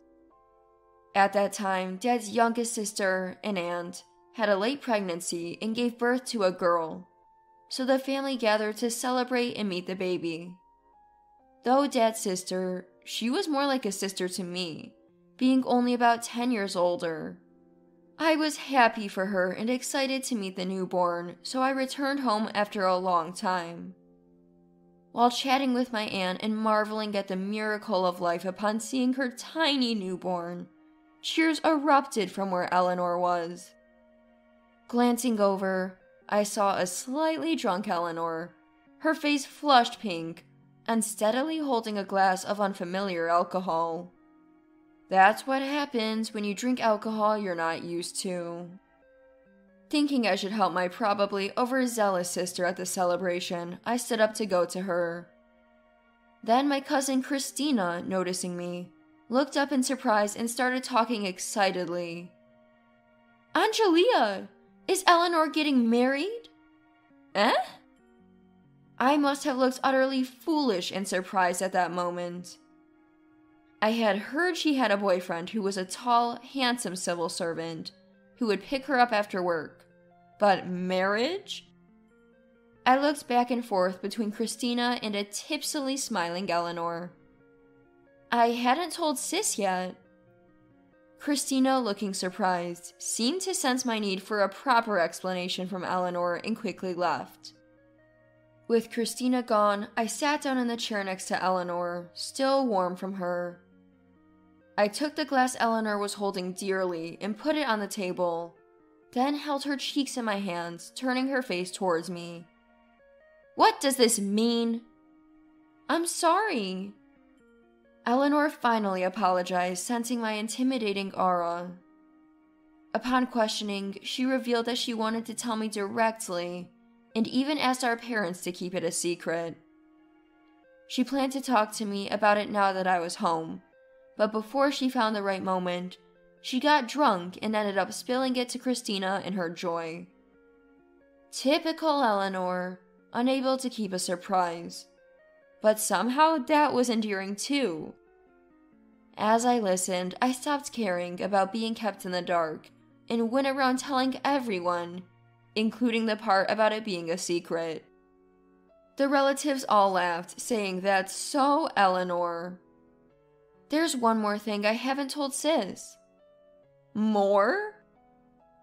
At that time, Dad's youngest sister, an aunt, had a late pregnancy and gave birth to a girl, so the family gathered to celebrate and meet the baby. Though Dad's sister, she was more like a sister to me, being only about 10 years older. I was happy for her and excited to meet the newborn, so I returned home after a long time. While chatting with my aunt and marveling at the miracle of life upon seeing her tiny newborn, cheers erupted from where Eleanor was. Glancing over, I saw a slightly drunk Eleanor, her face flushed pink, and steadily holding a glass of unfamiliar alcohol. That's what happens when you drink alcohol you're not used to. Thinking I should help my probably overzealous sister at the celebration, I stood up to go to her. Then my cousin Christina, noticing me, looked up in surprise and started talking excitedly. Angelia, is Eleanor getting married? Eh? I must have looked utterly foolish and surprised at that moment. I had heard she had a boyfriend who was a tall, handsome civil servant who would pick her up after work. But marriage? I looked back and forth between Christina and a tipsily smiling Eleanor. I hadn't told Sis yet. Christina, looking surprised, seemed to sense my need for a proper explanation from Eleanor and quickly left. With Christina gone, I sat down in the chair next to Eleanor, still warm from her. I took the glass Eleanor was holding dearly and put it on the table, then held her cheeks in my hands, turning her face towards me. What does this mean? I'm sorry. Eleanor finally apologized, sensing my intimidating aura. Upon questioning, she revealed that she wanted to tell me directly, and even asked our parents to keep it a secret. She planned to talk to me about it now that I was home, but before she found the right moment, she got drunk and ended up spilling it to Christina in her joy. Typical Eleanor, unable to keep a surprise. But somehow that was endearing too. As I listened, I stopped caring about being kept in the dark and went around telling everyone, including the part about it being a secret. The relatives all laughed, saying that's so Eleanor. There's one more thing I haven't told Sis. More?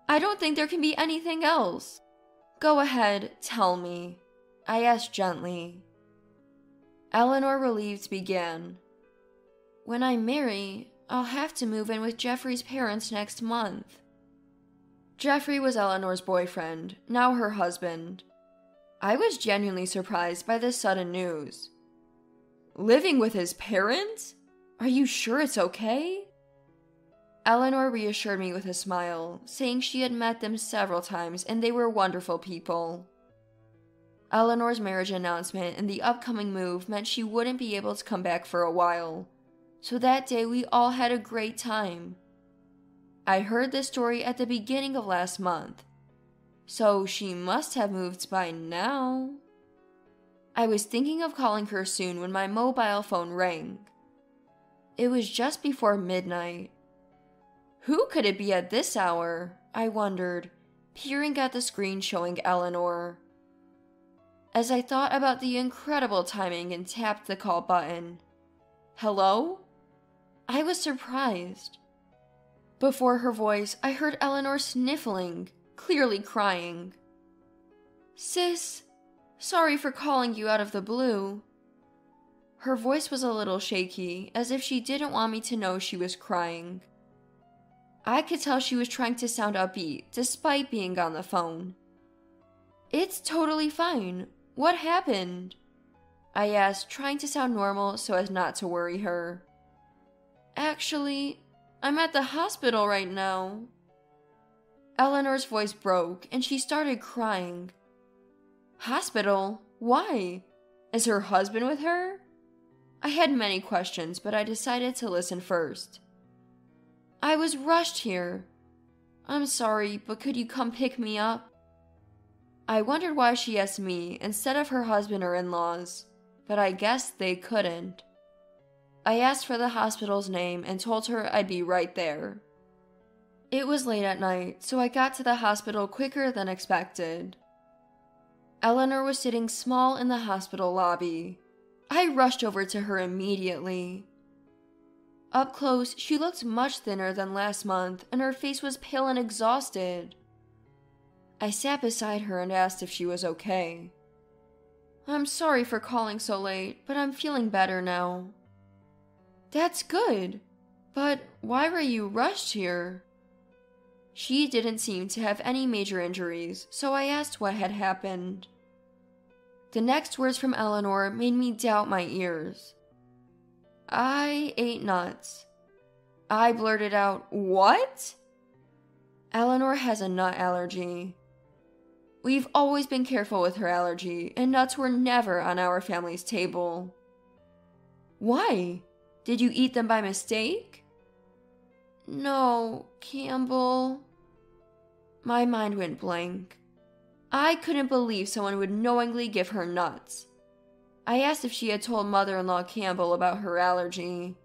I don't think there can be anything else. Go ahead, tell me, I asked gently. Eleanor, relieved, began. When I marry, I'll have to move in with Jeffrey's parents next month. Jeffrey was Eleanor's boyfriend, now her husband. I was genuinely surprised by this sudden news. Living with his parents? Are you sure it's okay? Eleanor reassured me with a smile, saying she had met them several times and they were wonderful people. Eleanor's marriage announcement and the upcoming move meant she wouldn't be able to come back for a while, so that day we all had a great time. I heard this story at the beginning of last month, so she must have moved by now. I was thinking of calling her soon when my mobile phone rang. It was just before midnight. Who could it be at this hour? I wondered, peering at the screen showing Eleanor. As I thought about the incredible timing and tapped the call button. Hello? I was surprised. Before her voice, I heard Eleanor sniffling, clearly crying. Sis, sorry for calling you out of the blue. Her voice was a little shaky, as if she didn't want me to know she was crying. I could tell she was trying to sound upbeat, despite being on the phone. It's totally fine. What happened? I asked, trying to sound normal so as not to worry her. Actually, I'm at the hospital right now. Eleanor's voice broke, and she started crying. Hospital? Why? Is her husband with her? I had many questions, but I decided to listen first. I was rushed here. I'm sorry, but could you come pick me up? I wondered why she asked me instead of her husband or in-laws, but I guess they couldn't. I asked for the hospital's name and told her I'd be right there. It was late at night, so I got to the hospital quicker than expected. Eleanor was sitting small in the hospital lobby. I rushed over to her immediately. Up close, she looked much thinner than last month, and her face was pale and exhausted. I sat beside her and asked if she was okay. I'm sorry for calling so late, but I'm feeling better now. That's good, but why were you rushed here? She didn't seem to have any major injuries, so I asked what had happened. The next words from Eleanor made me doubt my ears. I ate nuts. I blurted out, "What?" Eleanor has a nut allergy. We've always been careful with her allergy, and nuts were never on our family's table. Why? Did you eat them by mistake? No, Campbell. My mind went blank. I couldn't believe someone would knowingly give her nuts. I asked if she had told mother-in-law Campbell about her allergy,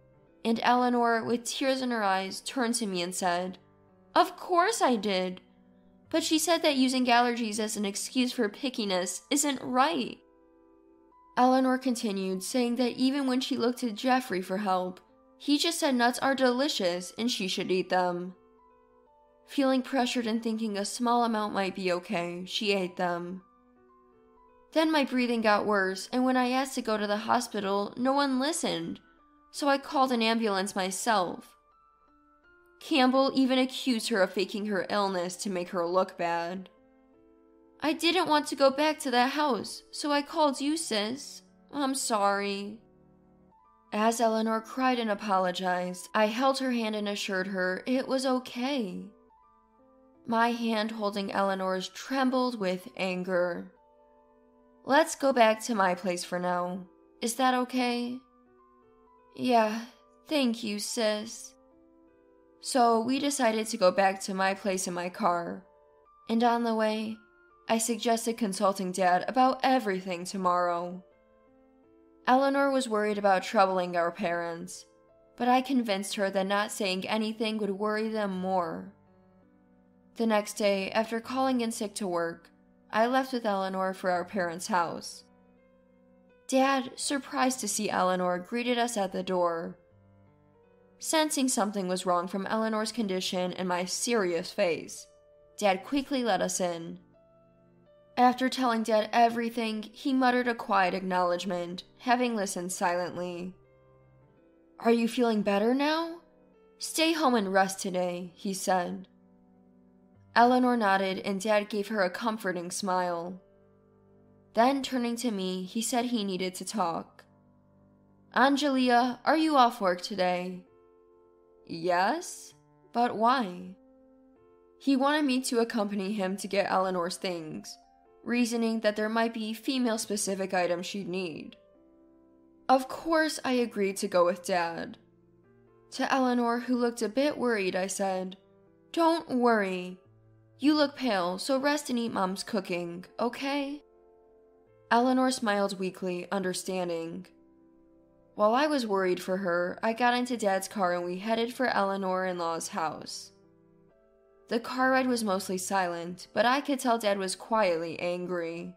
and Eleanor, with tears in her eyes, turned to me and said, "Of course I did. But she said that using allergies as an excuse for pickiness isn't right." Eleanor continued, saying that even when she looked to Jeffrey for help, he just said nuts are delicious and she should eat them. Feeling pressured and thinking a small amount might be okay, she ate them. Then my breathing got worse, and when I asked to go to the hospital, no one listened, so I called an ambulance myself. Campbell even accused her of faking her illness to make her look bad. I didn't want to go back to that house, so I called you, sis. I'm sorry. As Eleanor cried and apologized, I held her hand and assured her it was okay. My hand holding Eleanor's trembled with anger. "Let's go back to my place for now. Is that okay?" "Yeah, thank you, sis." So we decided to go back to my place in my car, and on the way, I suggested consulting Dad about everything tomorrow. Eleanor was worried about troubling our parents, but I convinced her that not saying anything would worry them more. The next day, after calling in sick to work, I left with Eleanor for our parents' house. Dad, surprised to see Eleanor, greeted us at the door. Sensing something was wrong from Eleanor's condition and my serious face, Dad quickly let us in. After telling Dad everything, he muttered a quiet acknowledgement, having listened silently. "Are you feeling better now? Stay home and rest today," he said. Eleanor nodded and Dad gave her a comforting smile. Then, turning to me, he said he needed to talk. "Angelia, are you off work today?" "Yes, but why?" He wanted me to accompany him to get Eleanor's things, reasoning that there might be female-specific items she'd need. Of course, I agreed to go with Dad. To Eleanor, who looked a bit worried, I said, "Don't worry. You look pale, so rest and eat Mom's cooking, okay?" Eleanor smiled weakly, understanding. While I was worried for her, I got into Dad's car and we headed for Eleanor-in-law's house. The car ride was mostly silent, but I could tell Dad was quietly angry.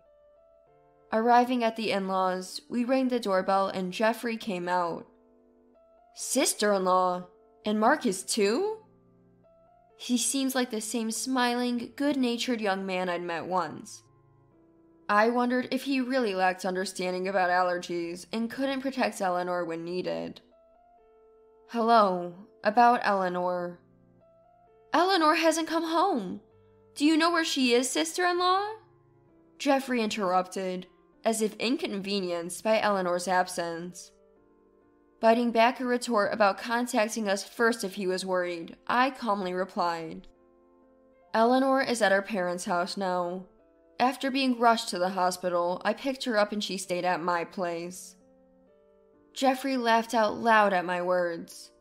Arriving at the in-laws, we rang the doorbell and Jeffrey came out. "Sister-in-law? And Marcus too?" He seems like the same smiling, good-natured young man I'd met once. I wondered if he really lacked understanding about allergies and couldn't protect Eleanor when needed. "Hello, about Eleanor." "Eleanor hasn't come home. Do you know where she is, sister-in-law?" Jeffrey interrupted, as if inconvenienced by Eleanor's absence. Biting back a retort about contacting us first if he was worried, I calmly replied, "Eleanor is at our parents' house now. After being rushed to the hospital, I picked her up and she stayed at my place." Jeffrey laughed out loud at my words.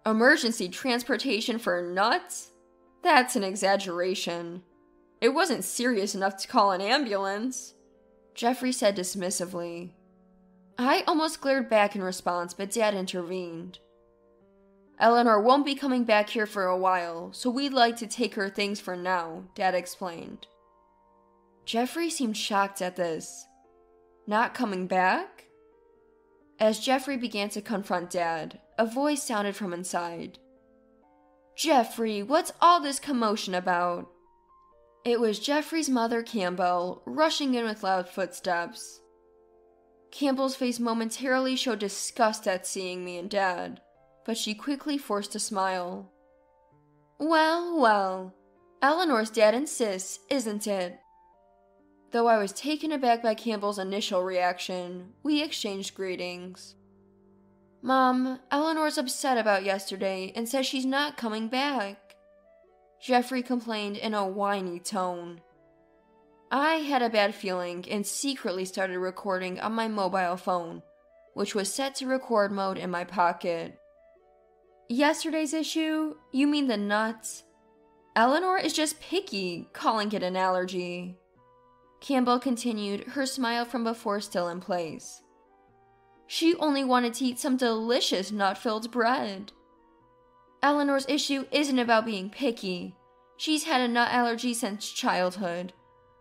"Emergency transportation for nuts? That's an exaggeration. It wasn't serious enough to call an ambulance," Jeffrey said dismissively. I almost glared back in response, but Dad intervened. "Eleanor won't be coming back here for a while, so we'd like to take her things for now," Dad explained. Jeffrey seemed shocked at this. "Not coming back?" As Jeffrey began to confront Dad, a voice sounded from inside. "Jeffrey, what's all this commotion about?" It was Jeffrey's mother, Campbell, rushing in with loud footsteps. Campbell's face momentarily showed disgust at seeing me and Dad, but she quickly forced a smile. "Well, well, Eleanor's dad and sis, isn't it?" Though I was taken aback by Campbell's initial reaction, we exchanged greetings. "Mom, Eleanor's upset about yesterday and says she's not coming back," Jeffrey complained in a whiny tone. I had a bad feeling and secretly started recording on my mobile phone, which was set to record mode in my pocket. "Yesterday's issue? You mean the nuts?" Eleanor is just picky, calling it an allergy. Campbell continued, her smile from before still in place. She only wanted to eat some delicious nut-filled bread. Eleanor's issue isn't about being picky. She's had a nut allergy since childhood,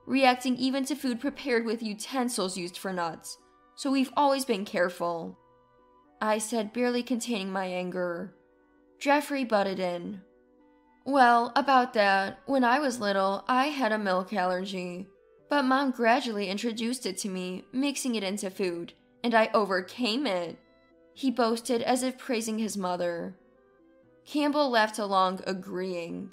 reacting even to food prepared with utensils used for nuts, so we've always been careful. I said, barely containing my anger. Jeffrey butted in. Well, about that, when I was little, I had a milk allergy, but Mom gradually introduced it to me, mixing it into food, and I overcame it. He boasted as if praising his mother. Campbell laughed along, agreeing.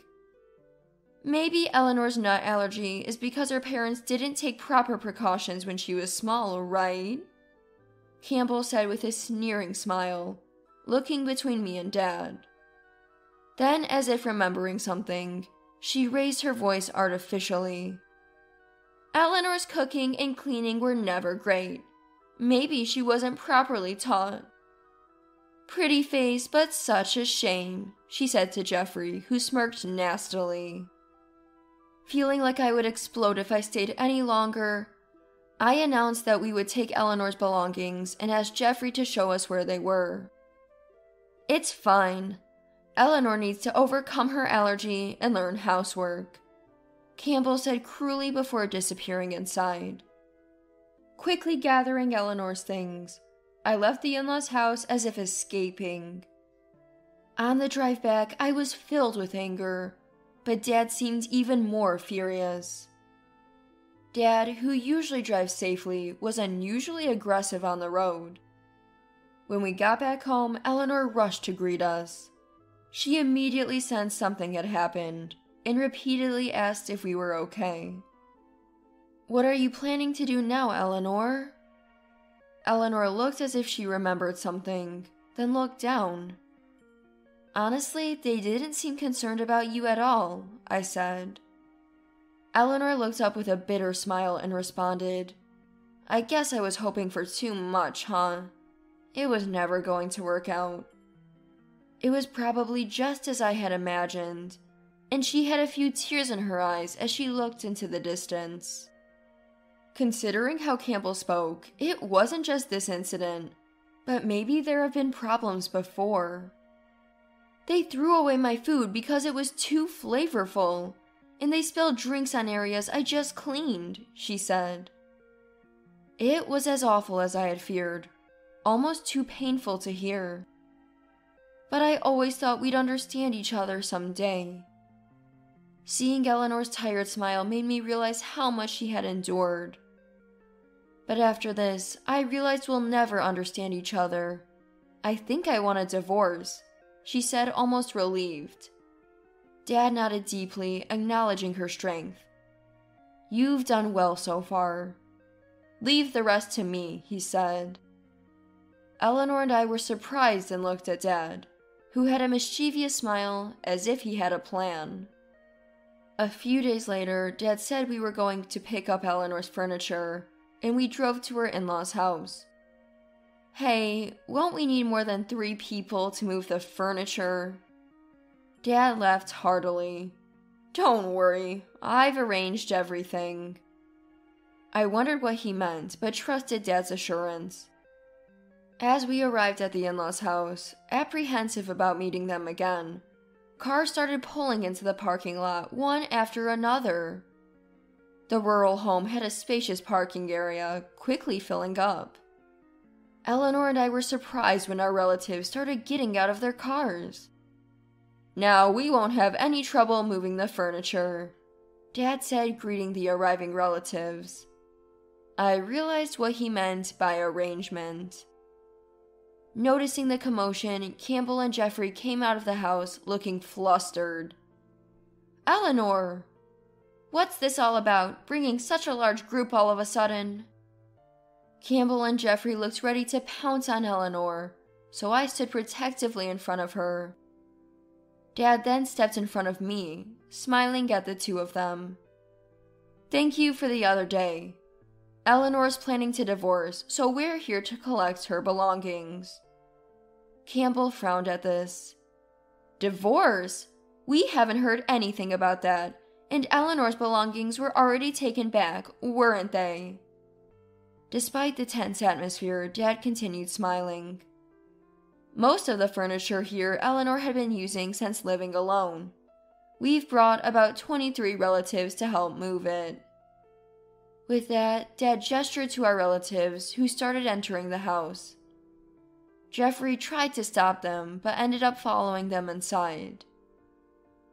Maybe Eleanor's nut allergy is because her parents didn't take proper precautions when she was small, right? Campbell said with a sneering smile, looking between me and Dad. Then, as if remembering something, she raised her voice artificially. Eleanor's cooking and cleaning were never great. Maybe she wasn't properly taught. Pretty face, but such a shame, she said to Jeffrey, who smirked nastily. Feeling like I would explode if I stayed any longer, I announced that we would take Eleanor's belongings and asked Jeffrey to show us where they were. It's fine. Eleanor needs to overcome her allergy and learn housework, Campbell said cruelly before disappearing inside. Quickly gathering Eleanor's things, I left the in-laws' house as if escaping. On the drive back, I was filled with anger, but Dad seemed even more furious. Dad, who usually drives safely, was unusually aggressive on the road. When we got back home, Eleanor rushed to greet us. She immediately sensed something had happened and repeatedly asked if we were okay. What are you planning to do now, Eleanor? Eleanor looked as if she remembered something, then looked down. Honestly, they didn't seem concerned about you at all, I said. Eleanor looked up with a bitter smile and responded, I guess I was hoping for too much, huh? It was never going to work out. It was probably just as I had imagined, and she had a few tears in her eyes as she looked into the distance. Considering how Campbell spoke, it wasn't just this incident, but maybe there have been problems before. They threw away my food because it was too flavorful, and they spilled drinks on areas I just cleaned, she said. It was as awful as I had feared, almost too painful to hear. But I always thought we'd understand each other someday. Seeing Eleanor's tired smile made me realize how much she had endured. But after this, I realized we'll never understand each other. I think I want a divorce, she said, almost relieved. Dad nodded deeply, acknowledging her strength. You've done well so far. Leave the rest to me, he said. Eleanor and I were surprised and looked at Dad, who had a mischievous smile as if he had a plan. A few days later, Dad said we were going to pick up Eleanor's furniture, and we drove to her in-laws' house. Hey, won't we need more than 3 people to move the furniture? Dad laughed heartily. Don't worry, I've arranged everything. I wondered what he meant, but trusted Dad's assurance. As we arrived at the in-laws' house, apprehensive about meeting them again, cars started pulling into the parking lot, one after another. The rural home had a spacious parking area, quickly filling up. Eleanor and I were surprised when our relatives started getting out of their cars. Now we won't have any trouble moving the furniture, Dad said, greeting the arriving relatives. I realized what he meant by arrangement. Noticing the commotion, Campbell and Jeffrey came out of the house looking flustered. Eleanor! What's this all about, bringing such a large group all of a sudden? Campbell and Jeffrey looked ready to pounce on Eleanor, so I stood protectively in front of her. Dad then stepped in front of me, smiling at the two of them. Thank you for the other day. Eleanor's planning to divorce, so we're here to collect her belongings. Campbell frowned at this. Divorce? We haven't heard anything about that, and Eleanor's belongings were already taken back, weren't they? Despite the tense atmosphere, Dad continued smiling. Most of the furniture here Eleanor had been using since living alone. We've brought about 23 relatives to help move it. With that, Dad gestured to our relatives, who started entering the house. Jeffrey tried to stop them, but ended up following them inside.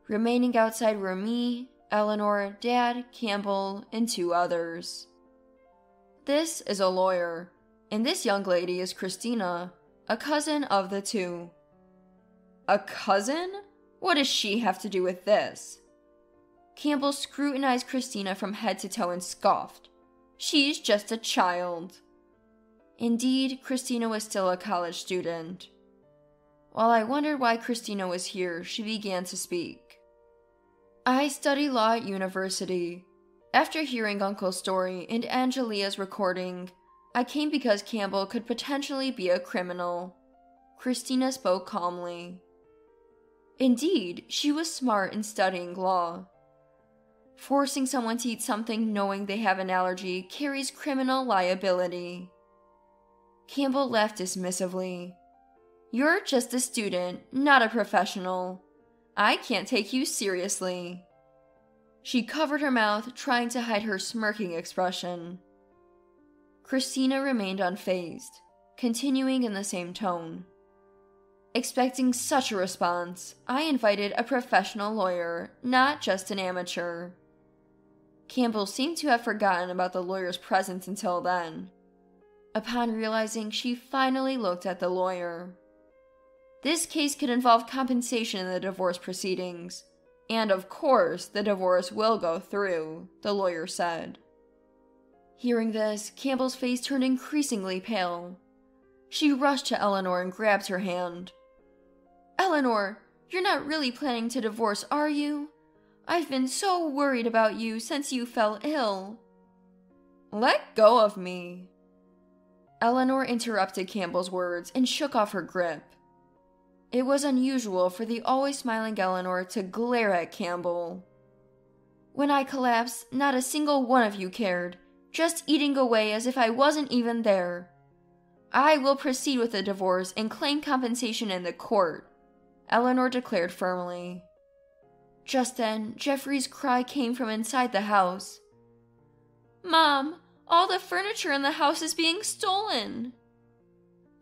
Remaining outside were me, Eleanor, Dad, Campbell, and 2 others. This is a lawyer, and this young lady is Christina, a cousin of the 2. A cousin? What does she have to do with this? Campbell scrutinized Christina from head to toe and scoffed. She's just a child. Indeed, Christina was still a college student. While I wondered why Christina was here, she began to speak. I study law at university. After hearing Uncle's story and Angelia's recording, I came because Campbell could potentially be a criminal. Christina spoke calmly. Indeed, she was smart in studying law. Forcing someone to eat something knowing they have an allergy carries criminal liability. Campbell laughed dismissively. You're just a student, not a professional. I can't take you seriously. She covered her mouth, trying to hide her smirking expression. Christina remained unfazed, continuing in the same tone. Expecting such a response, I invited a professional lawyer, not just an amateur. Campbell seemed to have forgotten about the lawyer's presence until then. Upon realizing, she finally looked at the lawyer. This case could involve compensation in the divorce proceedings, and of course, the divorce will go through, the lawyer said. Hearing this, Campbell's face turned increasingly pale. She rushed to Eleanor and grabbed her hand. Eleanor, you're not really planning to divorce, are you? I've been so worried about you since you fell ill. Let go of me. Eleanor interrupted Campbell's words and shook off her grip. It was unusual for the always smiling Eleanor to glare at Campbell. When I collapsed, not a single one of you cared, just eating away as if I wasn't even there. I will proceed with the divorce and claim compensation in the court, Eleanor declared firmly. Just then, Jeffrey's cry came from inside the house. Mom, all the furniture in the house is being stolen!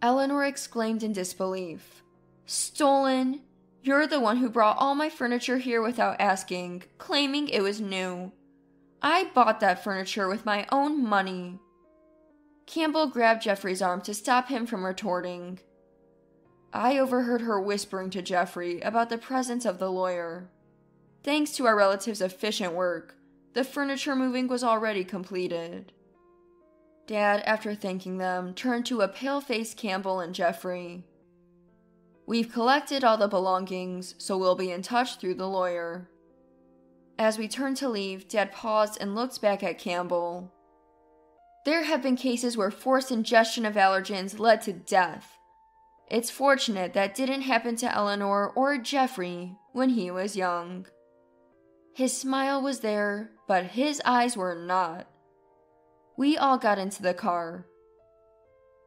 Eleanor exclaimed in disbelief. Stolen? You're the one who brought all my furniture here without asking, claiming it was new. I bought that furniture with my own money. Campbell grabbed Jeffrey's arm to stop him from retorting. I overheard her whispering to Jeffrey about the presence of the lawyer. Thanks to our relatives' efficient work, the furniture moving was already completed. Dad, after thanking them, turned to a pale-faced Campbell and Jeffrey. We've collected all the belongings, so we'll be in touch through the lawyer. As we turned to leave, Dad paused and looked back at Campbell. There have been cases where forced ingestion of allergens led to death. It's fortunate that didn't happen to Eleanor or Jeffrey when he was young. His smile was there, but his eyes were not. We all got into the car.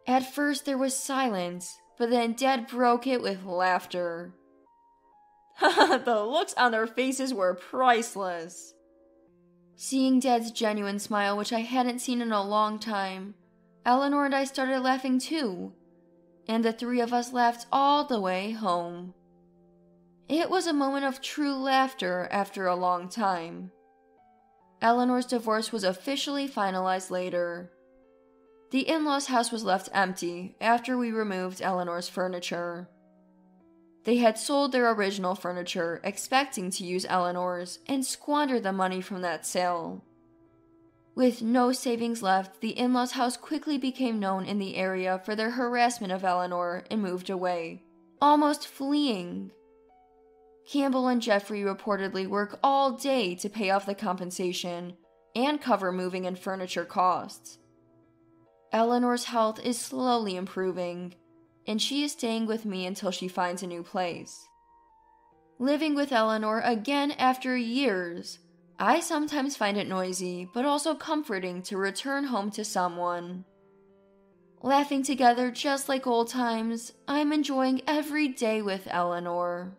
At first there was silence, but then Dad broke it with laughter. The looks on their faces were priceless. Seeing Dad's genuine smile, which I hadn't seen in a long time, Eleanor and I started laughing too, and the 3 of us laughed all the way home. It was a moment of true laughter after a long time. Eleanor's divorce was officially finalized later. The in-laws' house was left empty after we removed Eleanor's furniture. They had sold their original furniture, expecting to use Eleanor's, and squandered the money from that sale. With no savings left, the in-laws' house quickly became known in the area for their harassment of Eleanor and moved away, almost fleeing. Campbell and Jeffrey reportedly work all day to pay off the compensation and cover moving and furniture costs. Eleanor's health is slowly improving, and she is staying with me until she finds a new place. living with Eleanor again after years. I sometimes find it noisy, but also comforting to return home to someone. Laughing together just like old times, I'm enjoying every day with Eleanor.